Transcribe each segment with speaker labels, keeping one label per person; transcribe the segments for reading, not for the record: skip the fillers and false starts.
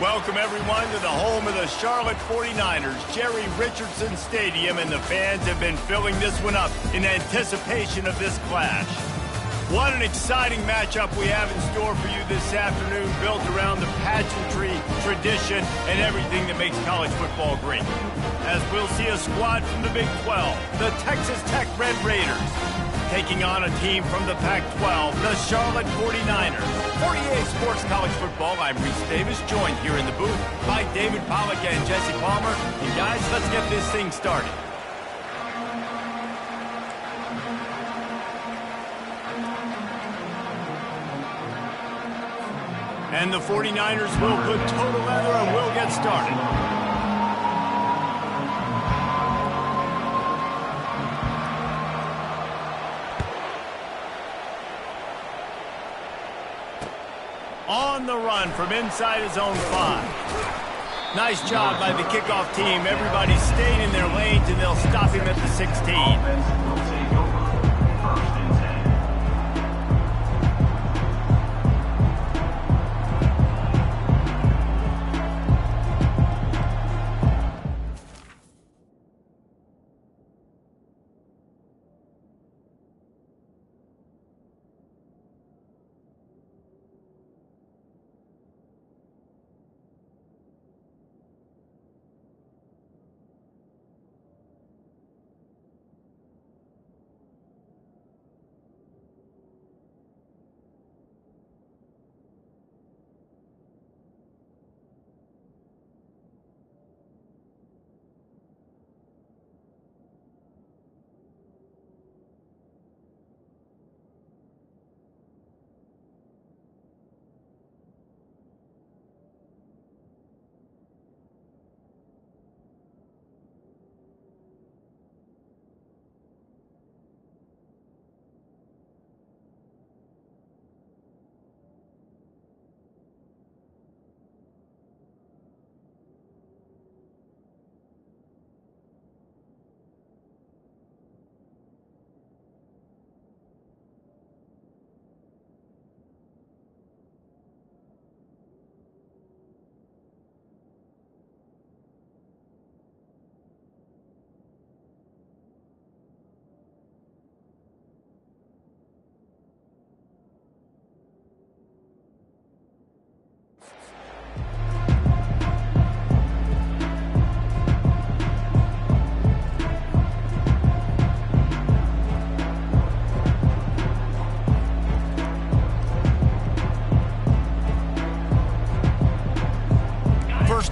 Speaker 1: Welcome, everyone, to the home of the Charlotte 49ers, Jerry Richardson Stadium, and the fans have been filling this one up in anticipation of this clash. What an exciting matchup we have in store for you this afternoon, built around the pageantry, tradition, and everything that makes college football great. As we'll see a squad from the Big 12, the Texas Tech Red Raiders, taking on a team from the Pac-12, the Charlotte 49ers. For EA Sports College Football, I'm Reese Davis, joined here in the booth by David Pollack and Jesse Palmer. And guys, let's get this thing started. And the 49ers will put total leather and we'll get started. On the run from inside his own 5. Nice job by the kickoff team. Everybody stayed in their lanes, and they'll stop him at the 16.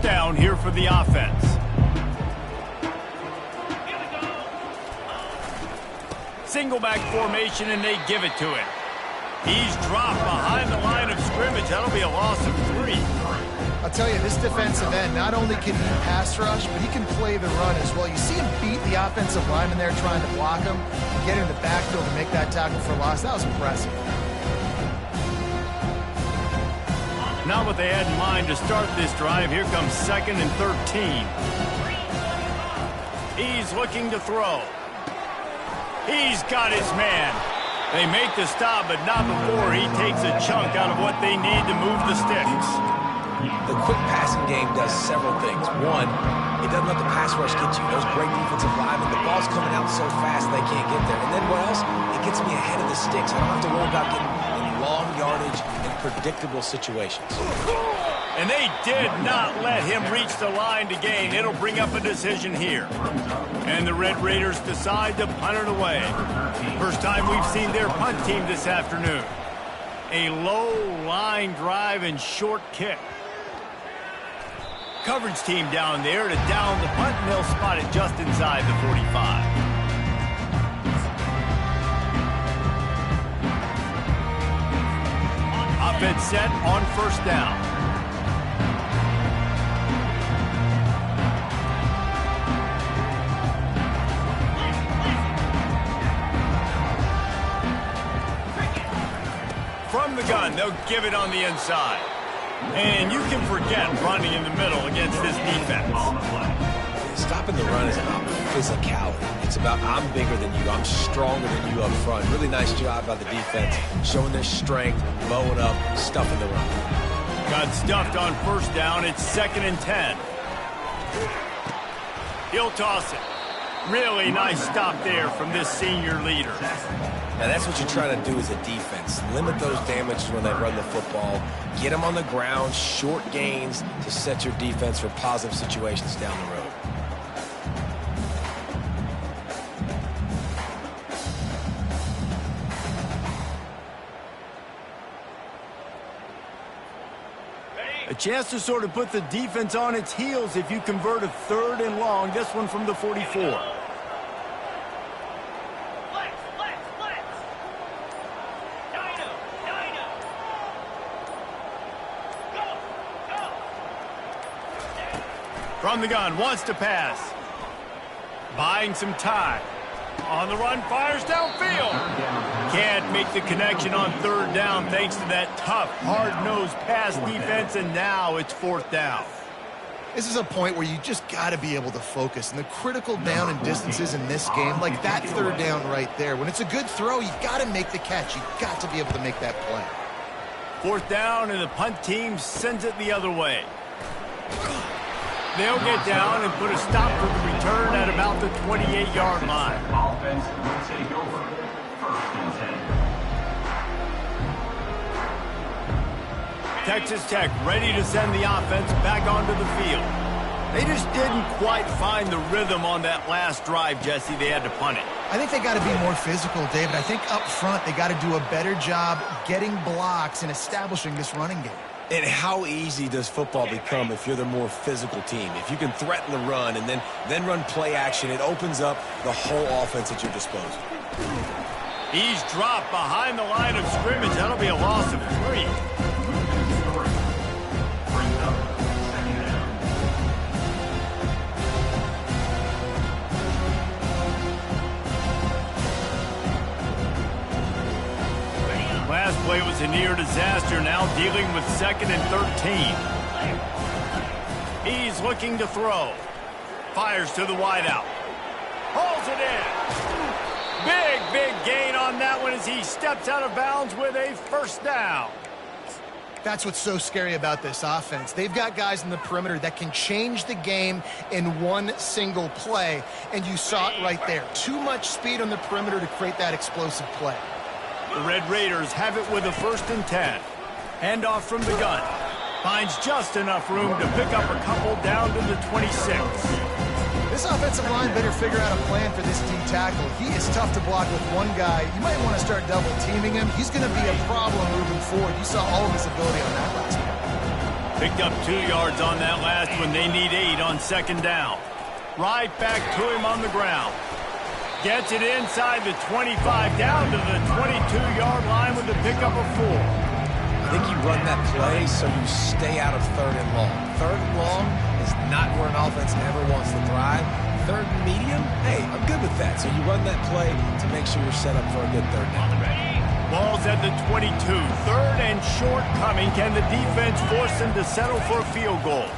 Speaker 1: Down here for the offense. Single back formation, and they give it to him. He's dropped behind the line of scrimmage. That'll be a loss of 3.
Speaker 2: I'll tell you, this defensive end, not only can he pass rush, but he can play the run as well. You see him beat the offensive lineman there trying to block him, and get in the backfield to make that tackle for loss. That was impressive.
Speaker 1: Not what they had in mind to start this drive. Here comes 2nd and 13. He's looking to throw. He's got his man. They make the stop, but not before he takes a chunk out of what they need to move the sticks.
Speaker 3: The quick passing game does several things. One, it doesn't let the pass rush get you. Those great defensive linemen, the ball's coming out so fast they can't get there. And then what else? It gets me ahead of the sticks. I don't have to worry about getting long yardage in predictable situations.
Speaker 1: And they did not let him reach the line to gain. It'll bring up a decision here. And the Red Raiders decide to punt it away. First time we've seen their punt team this afternoon. A low line drive and short kick. Coverage team down there to down the punt, and they'll spot it just inside the 45. Offense set on 1st down. From the gun, they'll give it on the inside. And you can forget running in the middle against this defense.
Speaker 3: Stopping the run is about physicality. It's about I'm bigger than you, I'm stronger than you up front. Really nice job by the defense, showing their strength, blowing up, stuffing the run.
Speaker 1: Got stuffed on first down. It's 2nd and 10. He'll toss it. Really nice stop there from this senior leader.
Speaker 3: Now, that's what you try to do as a defense. Limit those damages when they run the football. Get them on the ground, short gains to set your defense for positive situations down the road.
Speaker 1: A chance to sort of put the defense on its heels if you convert a 3rd and long. This one from the 44. From the gun, wants to pass. Buying some time. On the run, fires downfield. Can't make the connection on 3rd down thanks to that tough, hard-nosed pass defense, and now it's 4th down.
Speaker 2: This is a point where you just got to be able to focus. And the critical down and distances in this game, like that 3rd down right there, when it's a good throw, you got to make the catch. You got to be able to make that play.
Speaker 1: 4th down, and the punt team sends it the other way. They'll get down and put a stop to the return at about the 28-yard line.
Speaker 4: Offense will take over. 1st and 10.
Speaker 1: Texas Tech ready to send the offense back onto the field. They just didn't quite find the rhythm on that last drive, Jesse. They had to punt it.
Speaker 2: I think they got to be more physical, David. I think up front they got to do a better job getting blocks and establishing this running game.
Speaker 3: And how easy does football become if you're the more physical team? If you can threaten the run and then run play action, it opens up the whole offense at your disposal.
Speaker 1: He's dropped behind the line of scrimmage. That'll be a loss of 3. Last play was a near disaster, now dealing with 2nd and 13. He's looking to throw. Fires to the wideout. Hauls it in. Big gain on that one as he steps out of bounds with a 1st down.
Speaker 2: That's what's so scary about this offense. They've got guys in the perimeter that can change the game in one single play, and you saw it right there. Too much speed on the perimeter to create that explosive play.
Speaker 1: The Red Raiders have it with a 1st and 10. Handoff from the gun. Finds just enough room to pick up a couple down to the 26.
Speaker 2: This offensive line better figure out a plan for this D tackle. He is tough to block with one guy. You might want to start double teaming him. He's going to be a problem moving forward. You saw all of his ability on that last one.
Speaker 1: Picked up 2 yards on that last one. They need 8 on 2nd down. Right back to him on the ground. Gets it inside the 25, down to the 22-yard line with the pickup of 4.
Speaker 3: I think you run that play so you stay out of 3rd and long. 3rd and long is not where an offense ever wants to thrive. 3rd and medium, hey, I'm good with that. So you run that play to make sure you're set up for a good 3rd down.
Speaker 1: Ball's at the 22. 3rd and short coming. Can the defense force them to settle for a field goal?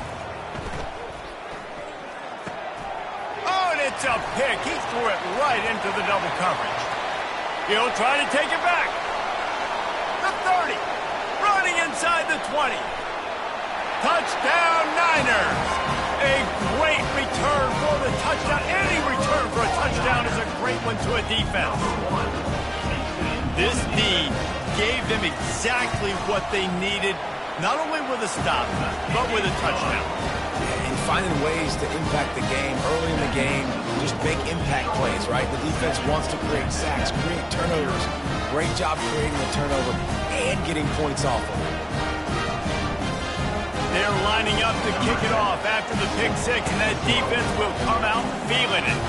Speaker 1: It's a pick. He threw it right into the double coverage. He'll try to take it back. The 30. Running inside the 20. Touchdown, Niners. A great return for the touchdown. Any return for a touchdown is a great one to a defense. This D gave them exactly what they needed, not only with a stop, but with a touchdown.
Speaker 3: And finding ways to impact the game early in the game, just make impact plays, right? The defense wants to create sacks, create turnovers. Great job creating the turnover and getting points off of it.
Speaker 1: They're lining up to kick it off after the pick 6, and that defense will come out feeling it.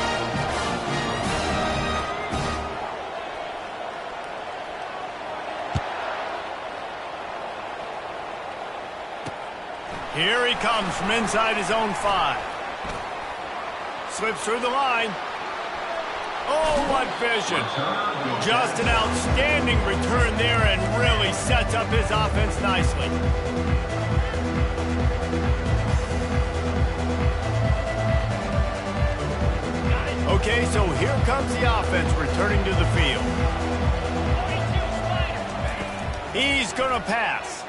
Speaker 1: Here he comes from inside his own 5. Slips through the line. Oh, what vision. Just an outstanding return there and really sets up his offense nicely. Okay, so here comes the offense returning to the field. He's going to pass.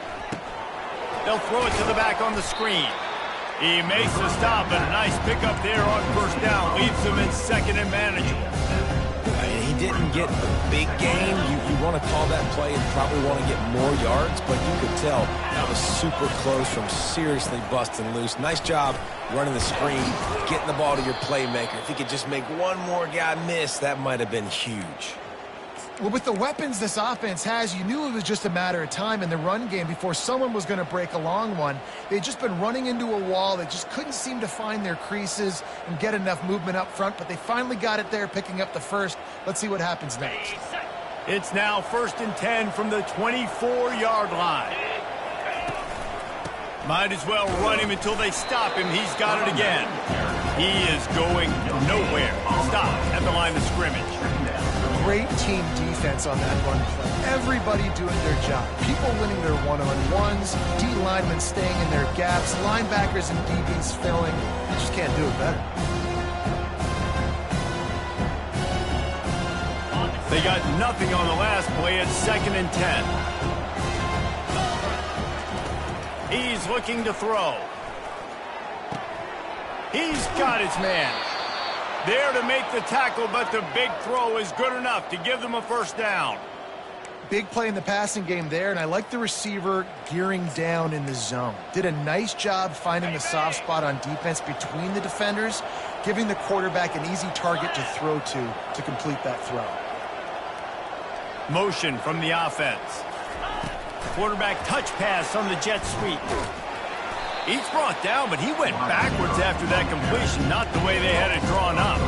Speaker 1: They'll throw it to the back on the screen. He makes the stop, and a nice pickup there on first down. Leaves him in second and manageable.
Speaker 3: He didn't get a big gain. You want to call that play and probably want to get more yards, but you could tell that was super close from seriously busting loose. Nice job running the screen, getting the ball to your playmaker. If he could just make one more guy miss, that might have been huge.
Speaker 2: Well, with the weapons this offense has, you knew it was just a matter of time in the run game before someone was going to break a long one. They'd just been running into a wall. They just couldn't seem to find their creases and get enough movement up front, but they finally got it there, picking up the first. Let's see what happens next.
Speaker 1: It's now 1st and 10 from the 24-yard line. Might as well run him until they stop him. He's got it again. He is going nowhere. Stop at the line of scrimmage.
Speaker 2: Great team defense on that run play. Everybody doing their job. People winning their one-on-ones, D linemen staying in their gaps, linebackers and DBs filling. You just can't do it better.
Speaker 1: They got nothing on the last play. It's 2nd and 10. He's looking to throw. He's got his man. There to make the tackle, but the big throw is good enough to give them a first down.
Speaker 2: Big play in the passing game there, and I like the receiver gearing down in the zone. Did a nice job finding the soft spot on defense between the defenders, giving the quarterback an easy target to throw to complete that throw.
Speaker 1: Motion from the offense. Quarterback touch pass on the jet sweep. He's brought down, but he went backwards after that completion, not the way they had it drawn up.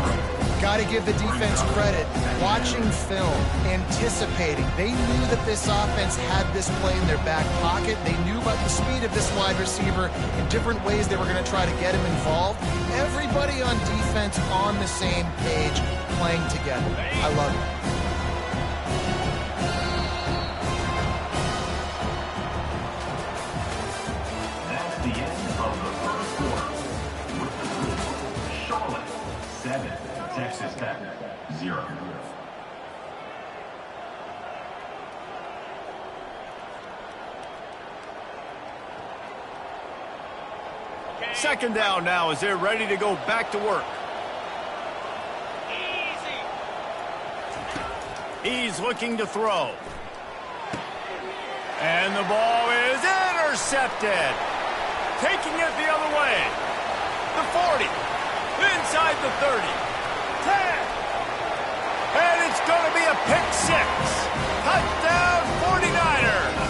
Speaker 2: Got to give the defense credit. Watching film, anticipating. They knew that this offense had this play in their back pocket. They knew about the speed of this wide receiver in different ways they were going to try to get him involved. Everybody on defense on the same page, playing together. I love it.
Speaker 4: The end of the first quarter. With the score, Charlotte 7, Texas Tech 0.
Speaker 1: Second down now as they're ready to go back to work. He's looking to throw. And the ball is intercepted. Taking it the other way. The 40. Inside the 30. 10. And it's going to be a pick six. Touchdown 49ers.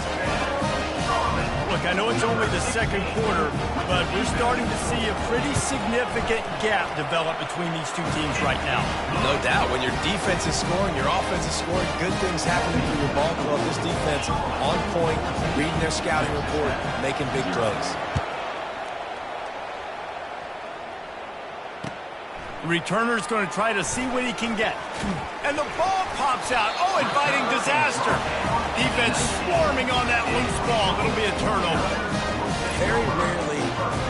Speaker 1: Look, I know it's only the second quarter, but we're starting to see a pretty significant gap develop between these two teams right now.
Speaker 3: No doubt. When your defense is scoring, your offense is scoring, good things happening for your ball club. This defense on point, reading their scouting report, making big plays.
Speaker 1: The returner's going to try to see what he can get. And the ball pops out. Oh, inviting disaster. Defense swarming on that loose ball. It'll be a turnover.
Speaker 3: Very rarely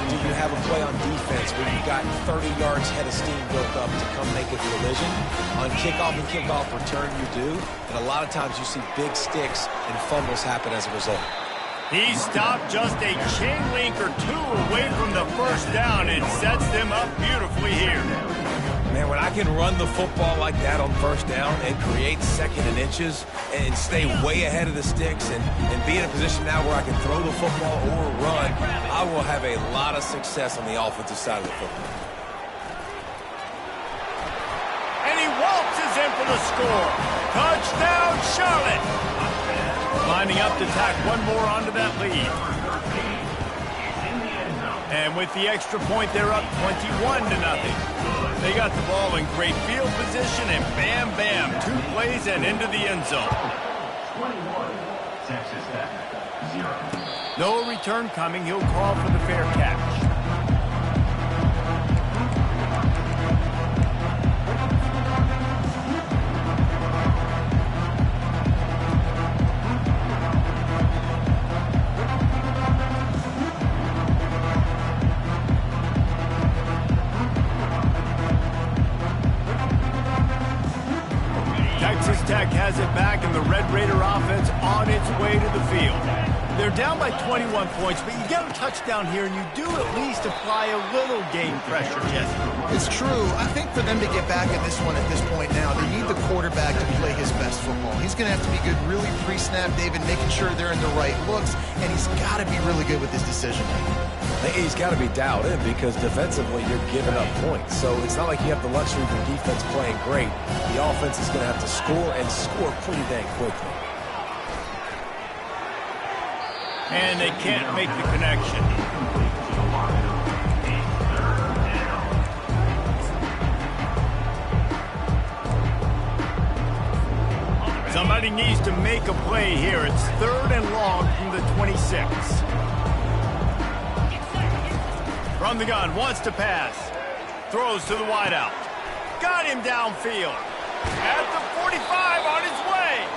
Speaker 3: do you have a play on defense where you've got 30 yards head of steam built up to come make a collision. On kickoff and kickoff return, you do. And a lot of times you see big sticks and fumbles happen as a result.
Speaker 1: He stopped just a chain link or two away from the first down. It sets them up beautifully here.
Speaker 3: Man, when I can run the football like that on first down and create second and inches and stay way ahead of the sticks and be in a position now where I can throw the football or run, I will have a lot of success on the offensive side of the football.
Speaker 1: And he waltzes in for the score. Touchdown, Charlotte. Lining up to tack one more onto that lead. And with the extra point, they're up 21-0. They got the ball in great field position, and bam, bam, 2 plays and into the end zone.
Speaker 4: 21, Texas Tech 0.
Speaker 1: No return coming. He'll call for the fair catch. Texas Tech has it back, and the Red Raider offense on its way to the field. They're down by 21 points, but you get a touchdown here, and you do at least apply a little game pressure, Jesse.
Speaker 2: It's true. I think for them to get back in this one at this point now, they need the quarterback to play his best football. He's going to have to be good really pre-snap, David, making sure they're in the right looks, and he's got to be really good with his decision-making.
Speaker 3: He's got to be dialed in because defensively you're giving up points. So it's not like you have the luxury of the defense playing great. The offense is going to have to score and score pretty dang quickly.
Speaker 1: And they can't make the connection. Somebody needs to make a play here. It's 3rd and long from the 26. From the gun, wants to pass. Throws to the wideout. Got him downfield. At the 45, on his way.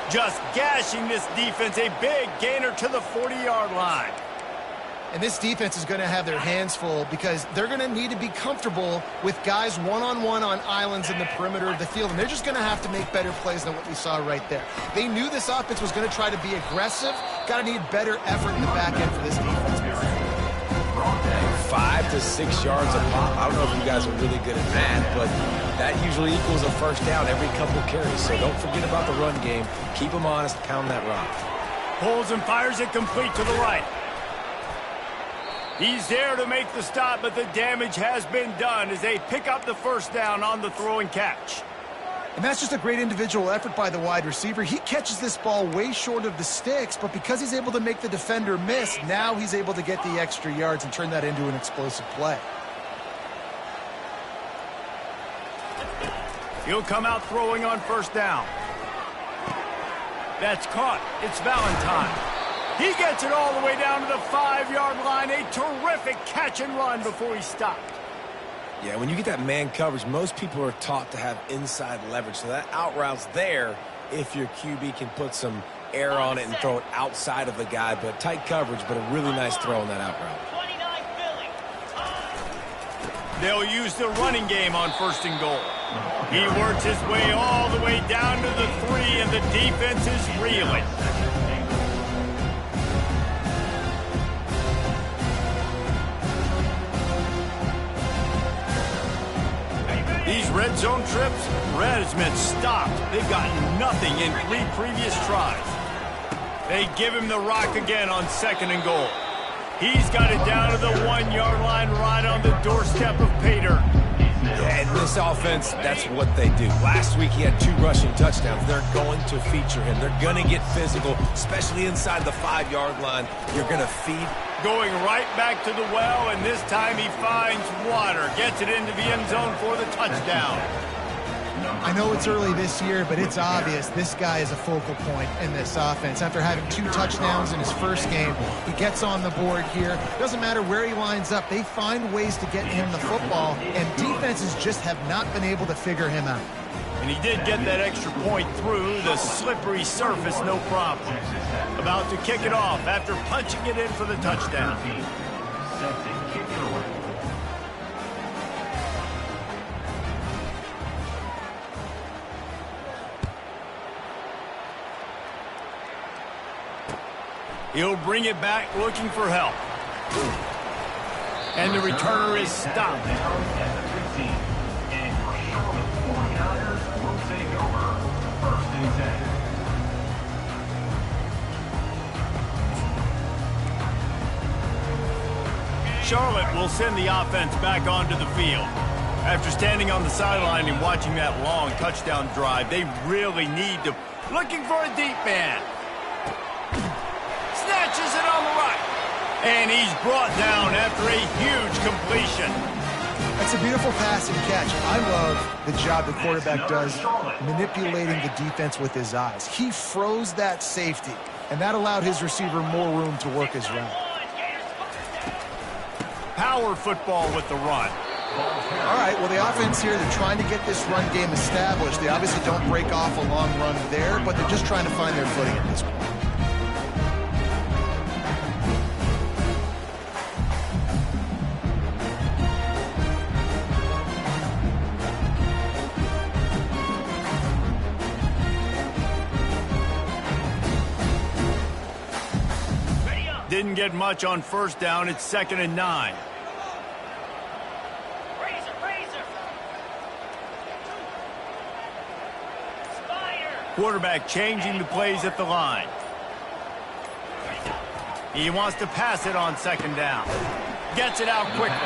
Speaker 1: Just gashing this defense, a big gainer to the 40-yard line.
Speaker 2: And this defense is going to have their hands full because they're going to need to be comfortable with guys one-on-one on islands in the perimeter of the field. And they're just going to have to make better plays than what we saw right there. They knew this offense was going to try to be aggressive. Got to need better effort in the back end for this defense.
Speaker 3: 5 to 6 yards a pop. I don't know if you guys are really good at math, but that usually equals a first down every couple carries. So don't forget about the run game. Keep them honest, pound that rock.
Speaker 1: Pulls and fires it complete to the right. He's there to make the stop, but the damage has been done as they pick up the first down on the throw and catch.
Speaker 2: And that's just a great individual effort by the wide receiver. He catches this ball way short of the sticks, but because he's able to make the defender miss, now he's able to get the extra yards and turn that into an explosive play.
Speaker 1: He'll come out throwing on first down. That's caught. It's Valentine. He gets it all the way down to the 5-yard line. A terrific catch and run before he stopped.
Speaker 3: Yeah, when you get that man coverage, most people are taught to have inside leverage. So that out route's there if your QB can put some air on it and throw it outside of the guy. But tight coverage, but a really nice throw on that out route.
Speaker 1: They'll use the running game on 1st and goal. He works his way all the way down to the 3, and the defense is reeling. These red zone trips, red has meant stopped. They've gotten nothing in 3 previous tries. They give him the rock again on 2nd and goal. He's got it down to the 1-yard line right on the doorstep of Pater.
Speaker 3: Yeah, and this offense, that's what they do. Last week he had 2 rushing touchdowns. They're going to feature him. They're going to get physical, especially inside the 5-yard line. You're going to feed.
Speaker 1: Going right back to the well, and this time he finds water. Gets it into the end zone for the touchdown.
Speaker 2: I know it's early this year, but it's obvious this guy is a focal point in this offense. After having 2 touchdowns in his first game, he gets on the board here. Doesn't matter where he lines up, they find ways to get him the football, and defenses just have not been able to figure him out.
Speaker 1: And he did get that extra point through the slippery surface, no problem. About to kick it off after punching it in for the touchdown. He'll bring it back looking for help. And the returner is stopped. Charlotte will send the offense back onto the field. After standing on the sideline and watching that long touchdown drive, they really need to... Looking for a deep man. Snatches it on the right. And he's brought down after a huge completion.
Speaker 2: That's a beautiful pass and catch. I love the job the quarterback does manipulating the defense with his eyes. He froze that safety, and that allowed his receiver more room to work his route.
Speaker 1: Power football with the run.
Speaker 2: All right, well, the offense here, they're trying to get this run game established. They obviously don't break off a long run there, but they're just trying to find their footing at this point.
Speaker 1: didn't get much on first down. It's 2nd and 9. Quarterback changing the plays at the line. He wants to pass it on 2nd down. Gets it out quickly.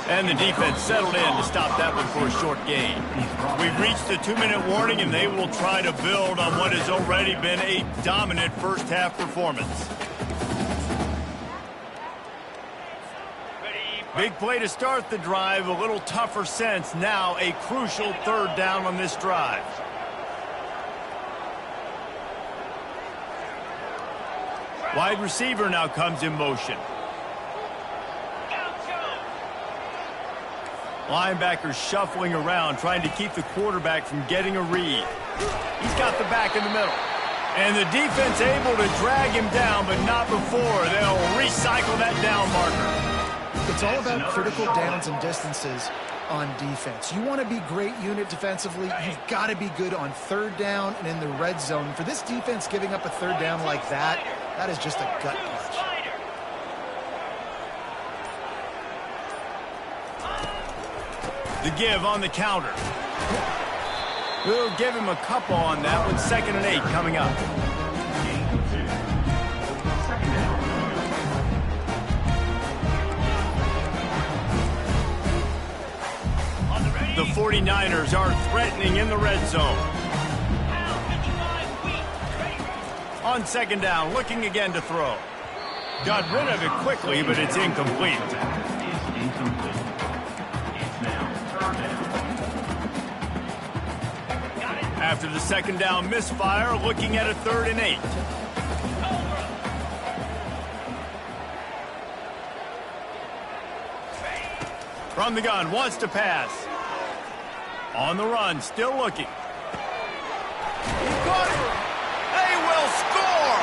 Speaker 1: And the defense settled in to stop that one for a short gain. We've reached the 2-minute warning, and they will try to build on what has already been a dominant first-half performance. Big play to start the drive. A little tougher sense. Now a crucial 3rd down on this drive. Wide receiver now comes in motion. Linebackers shuffling around, trying to keep the quarterback from getting a read. He's got the back in the middle. And the defense able to drag him down, but not before. They'll recycle that down marker.
Speaker 2: It's all about critical downs and distances on defense. You want to be great unit defensively. You've got to be good on 3rd down and in the red zone. For this defense giving up a 3rd down like that, that is just a gut punch.
Speaker 1: The give on the counter. We'll give him a couple on that one. 2nd and 8 coming up. The 49ers are threatening in the red zone. On 2nd down, looking again to throw. Got rid of it quickly, but it's incomplete. After the 2nd down misfire, looking at a 3rd and 8. From the gun, wants to pass. On the run, still looking. He caught it. They will score.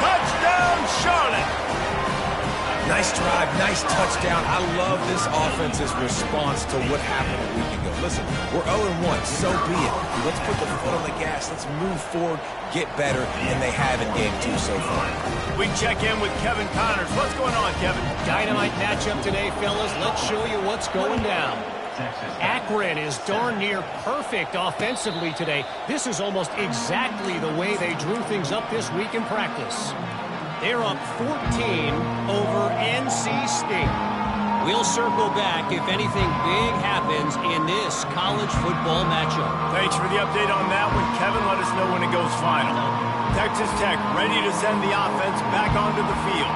Speaker 1: Touchdown, Charlotte.
Speaker 3: Nice drive, nice touchdown. I love this offense's response to what happened a week ago. Listen, we're 0-1, so be it. Let's put the foot on the gas. Let's move forward, get better, and they have in game 2 so far.
Speaker 1: We check in with Kevin Connors. What's going on, Kevin?
Speaker 5: Dynamite matchup today, fellas. Let's show you what's going down. Akron is darn near perfect offensively today. This is almost exactly the way they drew things up this week in practice. They're up 14 over NC State. We'll circle back if anything big happens in this college football matchup.
Speaker 1: Thanks for the update on that one, Kevin. Let us know when it goes final. Texas Tech ready to send the offense back onto the field.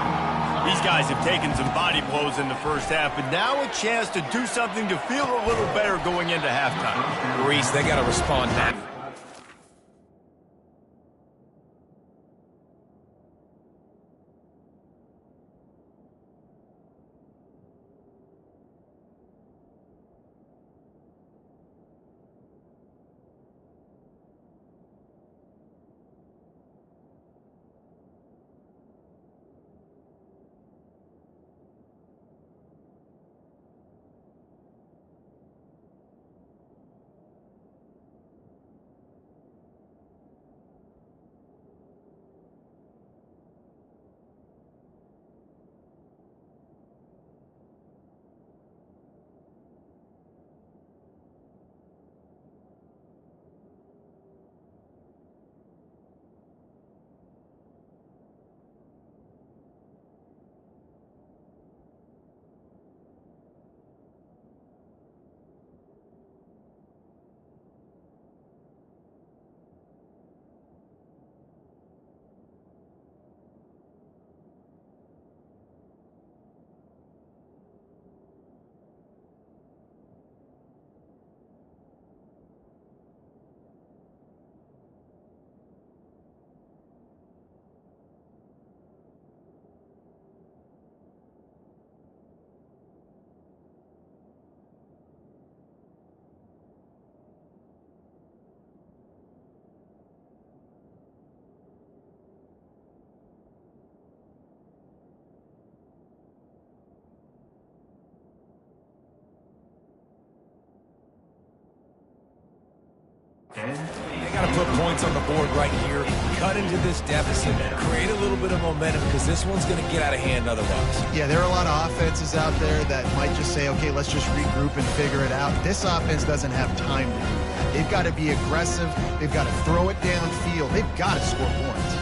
Speaker 1: These guys have taken some body blows in the first half, but now a chance to do something to feel a little better going into halftime.
Speaker 3: Reese, they got to respond now. They got to put points on the board right here, cut into this deficit, create a little bit of momentum because this one's going to get out of hand otherwise.
Speaker 2: Yeah, there are a lot of offenses out there that might just say, okay, let's just regroup and figure it out. This offense doesn't have time to do that. They've got to be aggressive. They've got to throw it downfield. They've got to score points.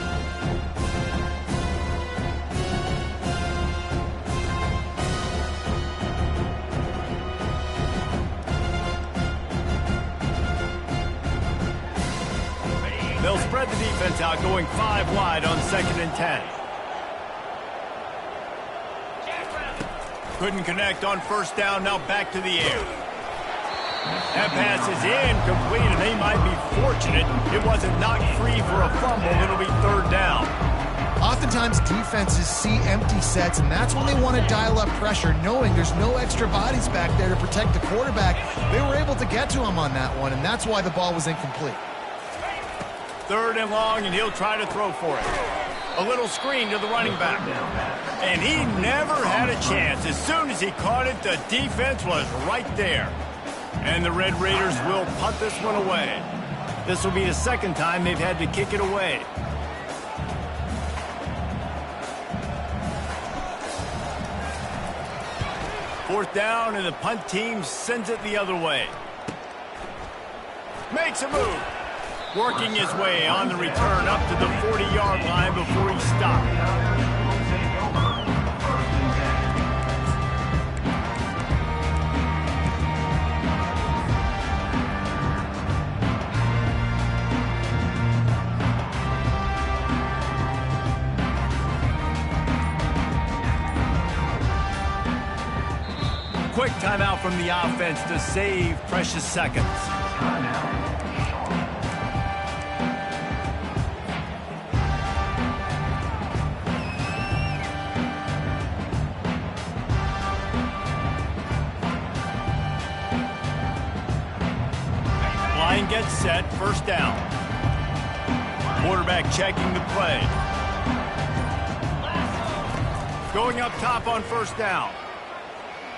Speaker 1: They'll spread the defense out, going 5 wide on 2nd and 10. Couldn't connect on 1st down, now back to the air. That pass is incomplete, and they might be fortunate it wasn't knocked free for a fumble. It'll be 3rd down.
Speaker 2: Oftentimes, defenses see empty sets, and that's when they want to dial up pressure, knowing there's no extra bodies back there to protect the quarterback. They were able to get to him on that one, and that's why the ball was incomplete.
Speaker 1: 3rd and long, and he'll try to throw for it. A little screen to the running back. And he never had a chance. As soon as he caught it, the defense was right there. And the Red Raiders will punt this one away. This will be the 2nd time they've had to kick it away. Fourth down, and the punt team sends it the other way. Makes a move. Working his way on the return up to the 40-yard line before he stopped. Quick timeout from the offense to save precious seconds. Line gets set, 1st down. Quarterback checking the play. Going up top on 1st down.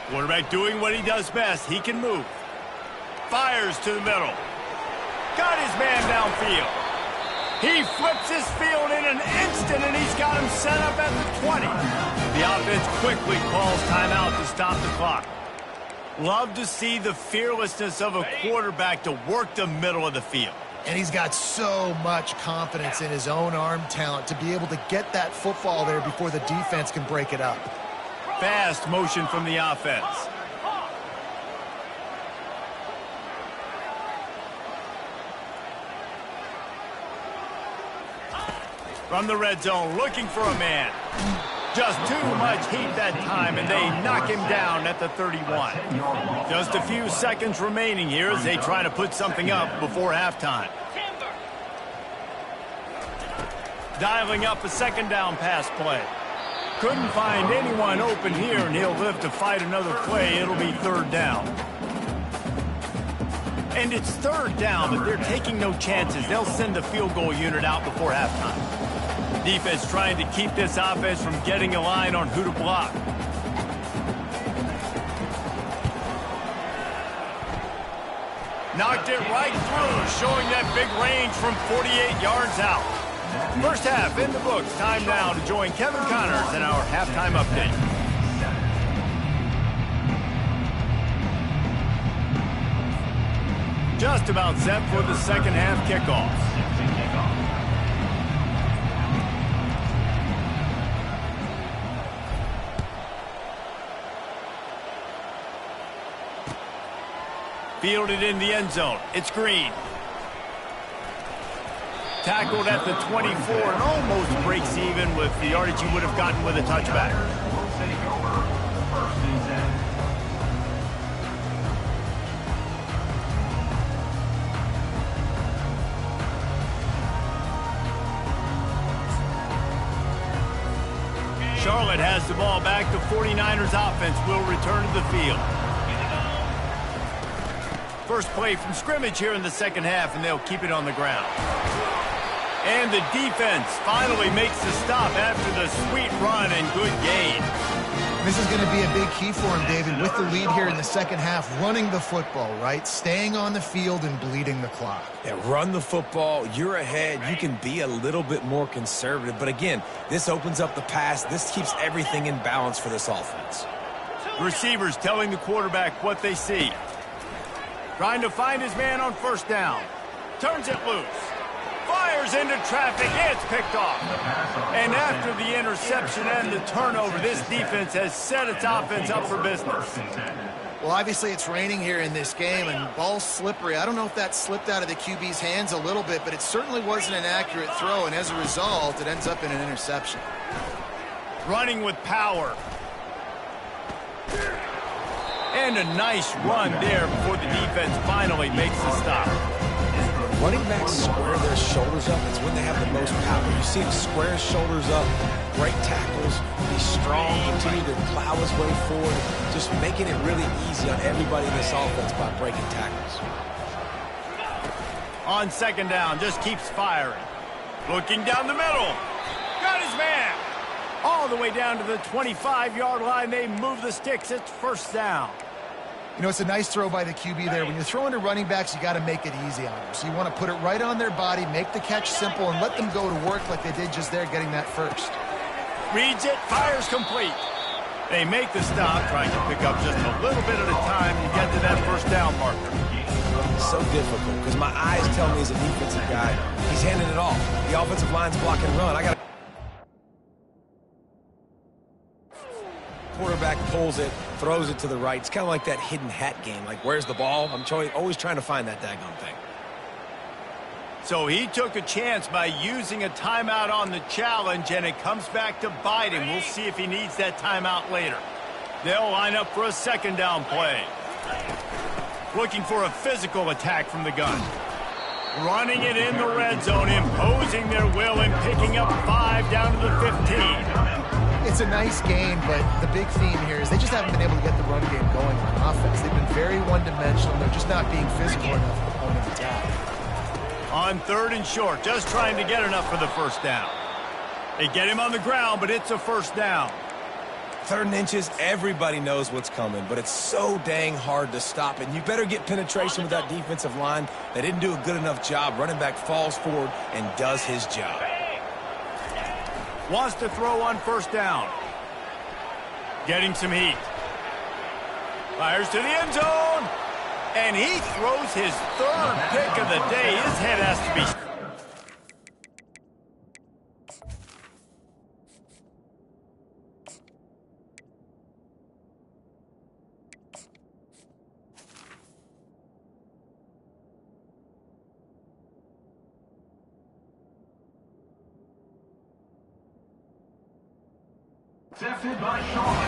Speaker 1: Quarterback doing what he does best. He can move. Fires to the middle. Got his man downfield. He flips his field in an instant, and he's got him set up at the 20. The offense quickly calls timeout to stop the clock. Love to see the fearlessness of a quarterback to work the middle of the field.
Speaker 2: And he's got so much confidence in his own arm talent to be able to get that football there before the defense can break it up.
Speaker 1: Fast motion from the offense. From the red zone, looking for a man. Just too much heat that time, and they knock him down at the 31. Just a few seconds remaining here as they try to put something up before halftime. Dialing up a 2nd down pass play. Couldn't find anyone open here, and he'll live to fight another play. It'll be 3rd down. And it's 3rd down, but they're taking no chances. They'll send the field goal unit out before halftime. Defense trying to keep this offense from getting a line on who to block. Knocked it right through, showing that big range from 48 yards out. 1st half in the books. Time now to join Kevin Connors in our halftime update. Just about set for the 2nd half kickoff. Fielded in the end zone. It's Green. Tackled at the 24 and almost breaks even with the yardage he would have gotten with a touchback. Charlotte has the ball back. The 49ers offense will return to the field. First play from scrimmage here in the 2nd half, and they'll keep it on the ground. And the defense finally makes the stop after the sweet run and good gain.
Speaker 2: This is going to be a big key for him, David, with the lead here in the second half, running the football, right? Staying on the field and bleeding the clock.
Speaker 3: Yeah, run the football. You're ahead. You can be a little bit more conservative. But again, this opens up the pass. This keeps everything in balance for this offense.
Speaker 1: Receivers telling the quarterback what they see. Trying to find his man on first down. Turns it loose. Fires into traffic. It's picked off. And after the interception and the turnover, this defense has set its offense up for business.
Speaker 2: Well, obviously it's raining here in this game, and ball's slippery. I don't know if that slipped out of the QB's hands a little bit, but it certainly wasn't an accurate throw, and as a result, it ends up in an interception.
Speaker 1: Running with power. And a nice run there before the defense finally makes the stop.
Speaker 3: Running backs square their shoulders up. It's when they have the most power. You see him square his shoulders up, great tackles, be strong, continue to plow his way forward, just making it really easy on everybody in this offense by breaking tackles.
Speaker 1: On second down, just keeps firing. Looking down the middle. Got his man. All the way down to the 25-yard line. They move the sticks. It's first down.
Speaker 2: You know, it's a nice throw by the QB there. When you're throwing to running backs, you got to make it easy on them. So you want to put it right on their body, make the catch simple, and let them go to work like they did just there, getting that first.
Speaker 1: Reads it, fires complete. They make the stop, trying to pick up just a little bit at a time to get to that first down marker.
Speaker 3: It's so difficult because my eyes tell me as a defensive guy, he's handing it off. The offensive line's block and run. I got quarterback pulls it, throws it to the right. It's kind of like that hidden hat game. Like, where's the ball? I'm always trying to find that daggone thing.
Speaker 1: So he took a chance by using a timeout on the challenge, and it comes back to bite him. We'll see if he needs that timeout later. They'll line up for a second down play. Looking for a physical attack from the gun. Running it in the red zone, imposing their will and picking up 5 down to the 15.
Speaker 2: It's a nice game, but the big theme here is they just haven't been able to get the run game going on offense. They've been very one-dimensional. They're just not being physical enough at the point of attack.
Speaker 1: On third and short, just trying to get enough for the first down. They get him on the ground, but it's a first down.
Speaker 3: Third and inches, everybody knows what's coming, but it's so dang hard to stop it. And you better get penetration with that defensive line. They didn't do a good enough job. Running back falls forward and does his job.
Speaker 1: Wants to throw on first down. Getting some heat. Fires to the end zone. And he throws his third pick of the day. His head has to be...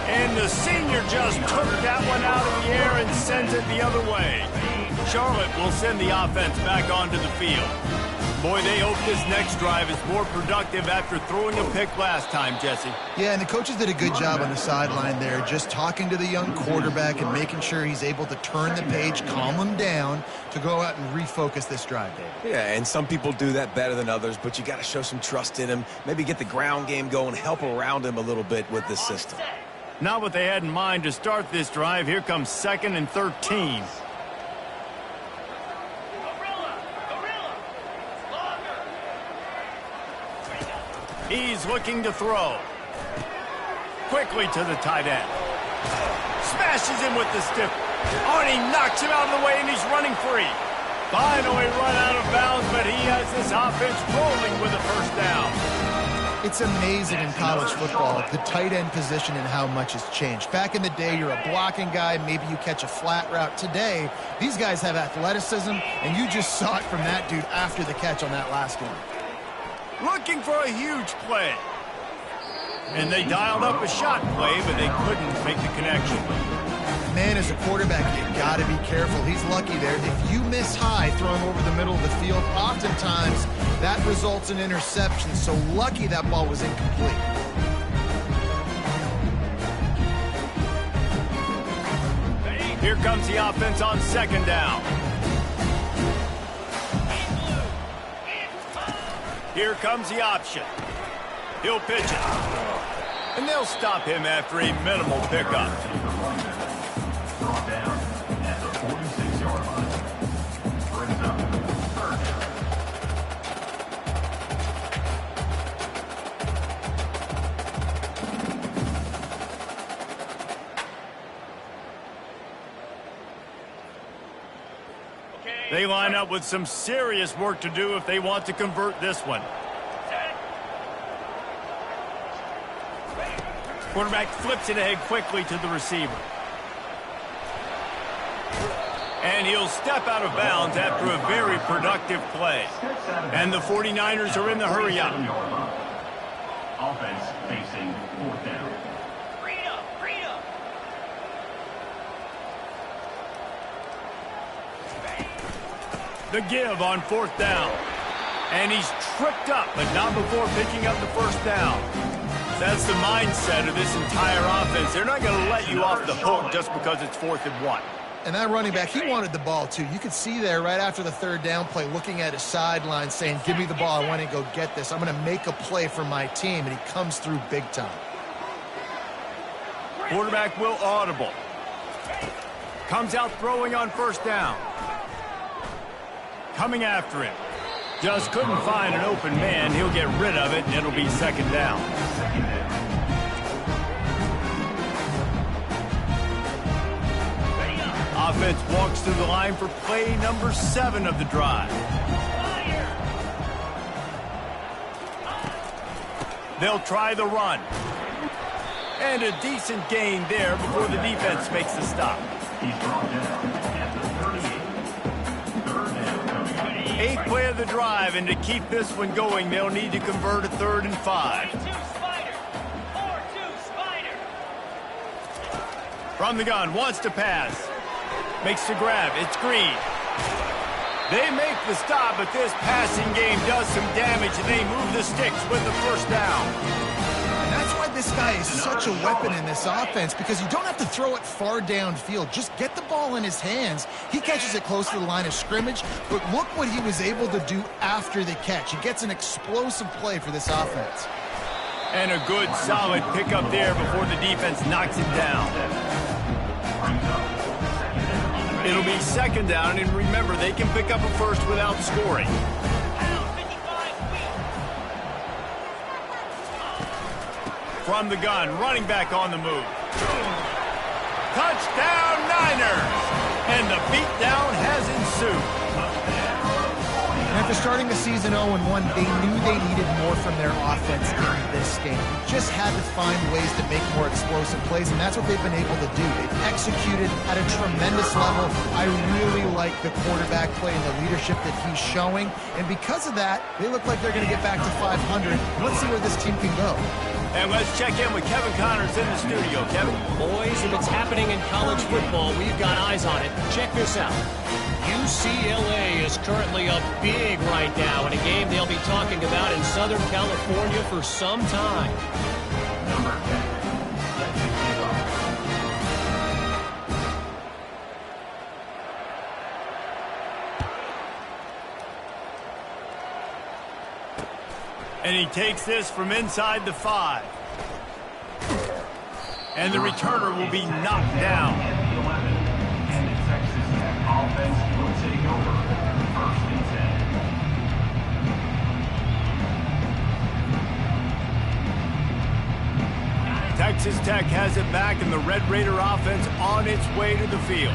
Speaker 1: And the senior just took that one out of the air and sends it the other way. Charlotte will send the offense back onto the field. Boy, they hope this next drive is more productive after throwing a pick last time, Jesse.
Speaker 2: Yeah, and the coaches did a good job on the sideline there, just talking to the young quarterback and making sure he's able to turn the page, calm him down to go out and refocus this drive, Dave.
Speaker 3: Yeah, and some people do that better than others, but you got to show some trust in him. Maybe get the ground game going, help around him a little bit with this system.
Speaker 1: Not what they had in mind to start this drive. Here comes 2nd and 13. He's looking to throw. Quickly to the tight end. Smashes him with the stiff. Oh, and he knocks him out of the way, and he's running free. Finally run out of bounds, but he has this offense rolling with a first down.
Speaker 2: It's amazing in college football, the tight end position and how much has changed. Back in the day, you're a blocking guy, maybe you catch a flat route. Today, these guys have athleticism, and you just saw it from that dude after the catch on that last one.
Speaker 1: Looking for a huge play. And they dialed up a shot play, but they couldn't make the connection.
Speaker 2: Man, as a quarterback, you got to be careful. He's lucky there. If you miss high throwing over the middle of the field, oftentimes that results in interception. So lucky that ball was incomplete.
Speaker 1: Here comes the offense on second down. Here comes the option. He'll pitch it. And they'll stop him after a minimal pickup.
Speaker 4: Brought down at the 46-yard line. Brings up third down.
Speaker 1: They line up with some serious work to do if they want to convert this one. Quarterback flips it ahead quickly to the receiver. And he'll step out of bounds after a very productive play. And the 49ers are in the hurry up.
Speaker 4: Offense facing fourth down.
Speaker 1: The give on fourth down. And he's tripped up, but not before picking up the first down. That's the mindset of this entire offense. They're not going to let you off the hook just because it's 4th and 1.
Speaker 2: And that running back, he wanted the ball too. You could see there right after the third down play, looking at his sideline saying, give me the ball, I want to go get this. I'm going to make a play for my team, and he comes through big time.
Speaker 1: Quarterback will audible. Comes out throwing on first down. Coming after him. Just couldn't find an open man. He'll get rid of it, and it'll be second down. Offense walks through the line for play number 7 of the drive. They'll try the run. And a decent gain there before the defense makes the stop.
Speaker 4: He's brought down at the 38. Third down coming up.
Speaker 1: 8th play of the drive, and to keep this one going, they'll need to convert a 3rd and 5. From the gun, wants to pass. Makes the grab. It's Green. They make the stop, but this passing game does some damage, and they move the sticks with the first down.
Speaker 2: And that's why this guy is such a weapon in this offense, because you don't have to throw it far downfield. Just get the ball in his hands. He catches it close to the line of scrimmage, but look what he was able to do after the catch. He gets an explosive play for this offense.
Speaker 1: And a good, solid pickup there before the defense knocks him down. It'll be second down, and remember, they can pick up a first without scoring. From the gun, running back on the move. Touchdown, Niners! And the beatdown has ensued.
Speaker 2: And after starting the season 0-1, they knew they needed more from their offense in this game. Just had to find ways to make more explosive plays, and that's what they've been able to do. They've executed at a tremendous level. I really like the quarterback play and the leadership that he's showing, and because of that, they look like they're going to get back to 500. Let's see where this team can go.
Speaker 1: And let's check in with Kevin Connors in the studio. Kevin?
Speaker 5: Boys, if it's happening in college football, we've got eyes on it. Check this out. UCLA is currently up big right now in a game they'll be talking about in Southern California for some time.
Speaker 4: Number 10, set to kick off.
Speaker 1: And he takes this from inside the 5. And the returner will be knocked down.
Speaker 4: At the 11. And the Texas Tech offense will take over. First and 10.
Speaker 1: Texas Tech has it back, and the Red Raider offense on its way to the field.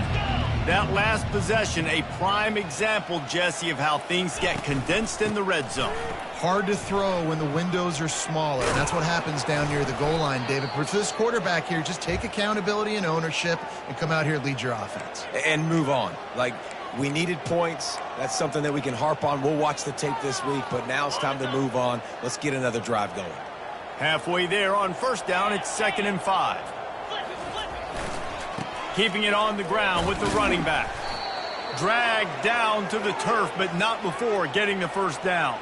Speaker 1: That last possession, a prime example, Jesse, of how things get condensed in the red zone.
Speaker 2: Hard to throw when the windows are smaller, and that's what happens down near the goal line, David. For this quarterback here, just take accountability and ownership and come out here and lead your offense.
Speaker 3: And move on. Like, we needed points. That's something that we can harp on. We'll watch the tape this week, but now it's time to move on. Let's get another drive going.
Speaker 1: Halfway there on first down, it's 2nd and 5. Keeping it on the ground with the running back. Dragged down to the turf, but not before getting the first down.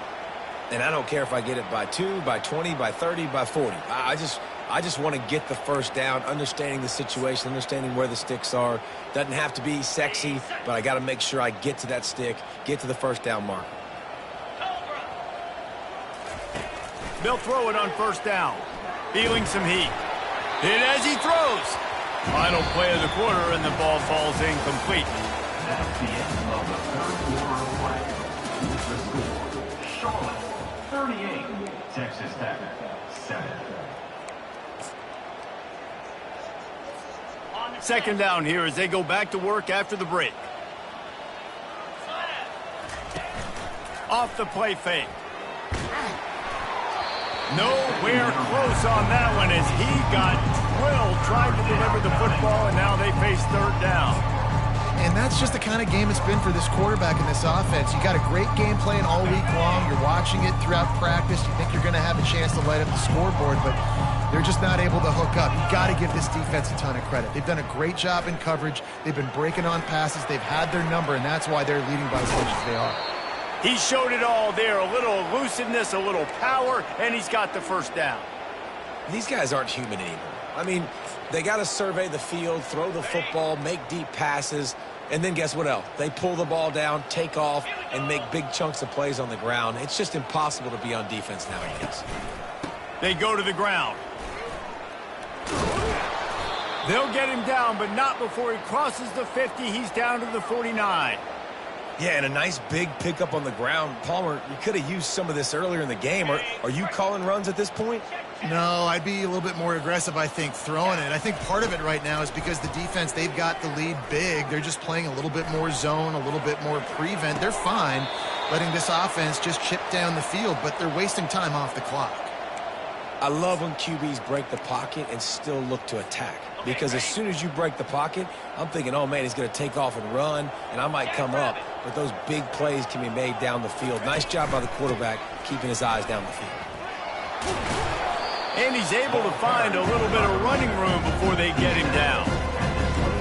Speaker 3: And I don't care if I get it by 2, by 20, by 30, by 40. I just want to get the first down, understanding the situation, understanding where the sticks are. Doesn't have to be sexy, but I got to make sure I get to that stick, get to the first down marker.
Speaker 1: They'll throw it on first down. feeling some heat. Hit as he throws. Final play of the quarter, and the ball falls incomplete.
Speaker 4: That's the end of the third quarter of play. With the score, Charlotte 38, Texas Tech 7.
Speaker 1: Second down here as they go back to work after the break. Off the play fake. Nowhere close on that one as he got drilled trying to deliver the football, and now they face third down.
Speaker 2: And that's just the kind of game it's been for this quarterback in this offense. You got a great game plan all week long. You're watching it throughout practice. You think you're going to have a chance to light up the scoreboard, but they're just not able to hook up. You got to give this defense a ton of credit. They've done a great job in coverage. They've been breaking on passes. They've had their number, and that's why they're leading by as much as they are.
Speaker 1: He showed it all there, a little elusiveness, a little power, and he's got the first down.
Speaker 3: These guys aren't human anymore. I mean, they got to survey the field, throw the football, make deep passes, and then guess what else? They pull the ball down, take off, and make big chunks of plays on the ground. It's just impossible to be on defense nowadays.
Speaker 1: They go to the ground. They'll get him down, but not before he crosses the 50. He's down to the 49.
Speaker 3: Yeah, and a nice big pickup on the ground. Palmer, you could have used some of this earlier in the game. Are you calling runs at this point?
Speaker 2: No, I'd be a little bit more aggressive, I think, throwing it. I think part of it right now is because the defense, they've got the lead big. They're just playing a little bit more zone, a little bit more prevent. They're fine letting this offense just chip down the field, but they're wasting time off the clock.
Speaker 3: I love when QBs break the pocket and still look to attack. Because as soon as you break the pocket, I'm thinking, oh, man, he's going to take off and run, and I might come up. But those big plays can be made down the field. Nice job by the quarterback keeping his eyes down the field.
Speaker 1: And he's able to find a little bit of running room before they get him down.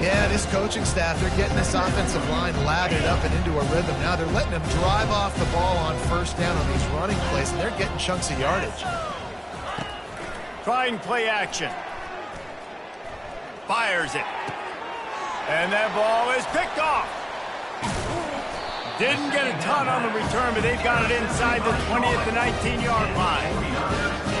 Speaker 2: Yeah, this coaching staff, they're getting this offensive line lathered up and into a rhythm. Now they're letting them drive off the ball on first down on these running plays, and they're getting chunks of yardage.
Speaker 1: Trying play action. Fires it. And that ball is picked off. Didn't get a ton on the return, but they've got it inside the 20 at the 19-yard line.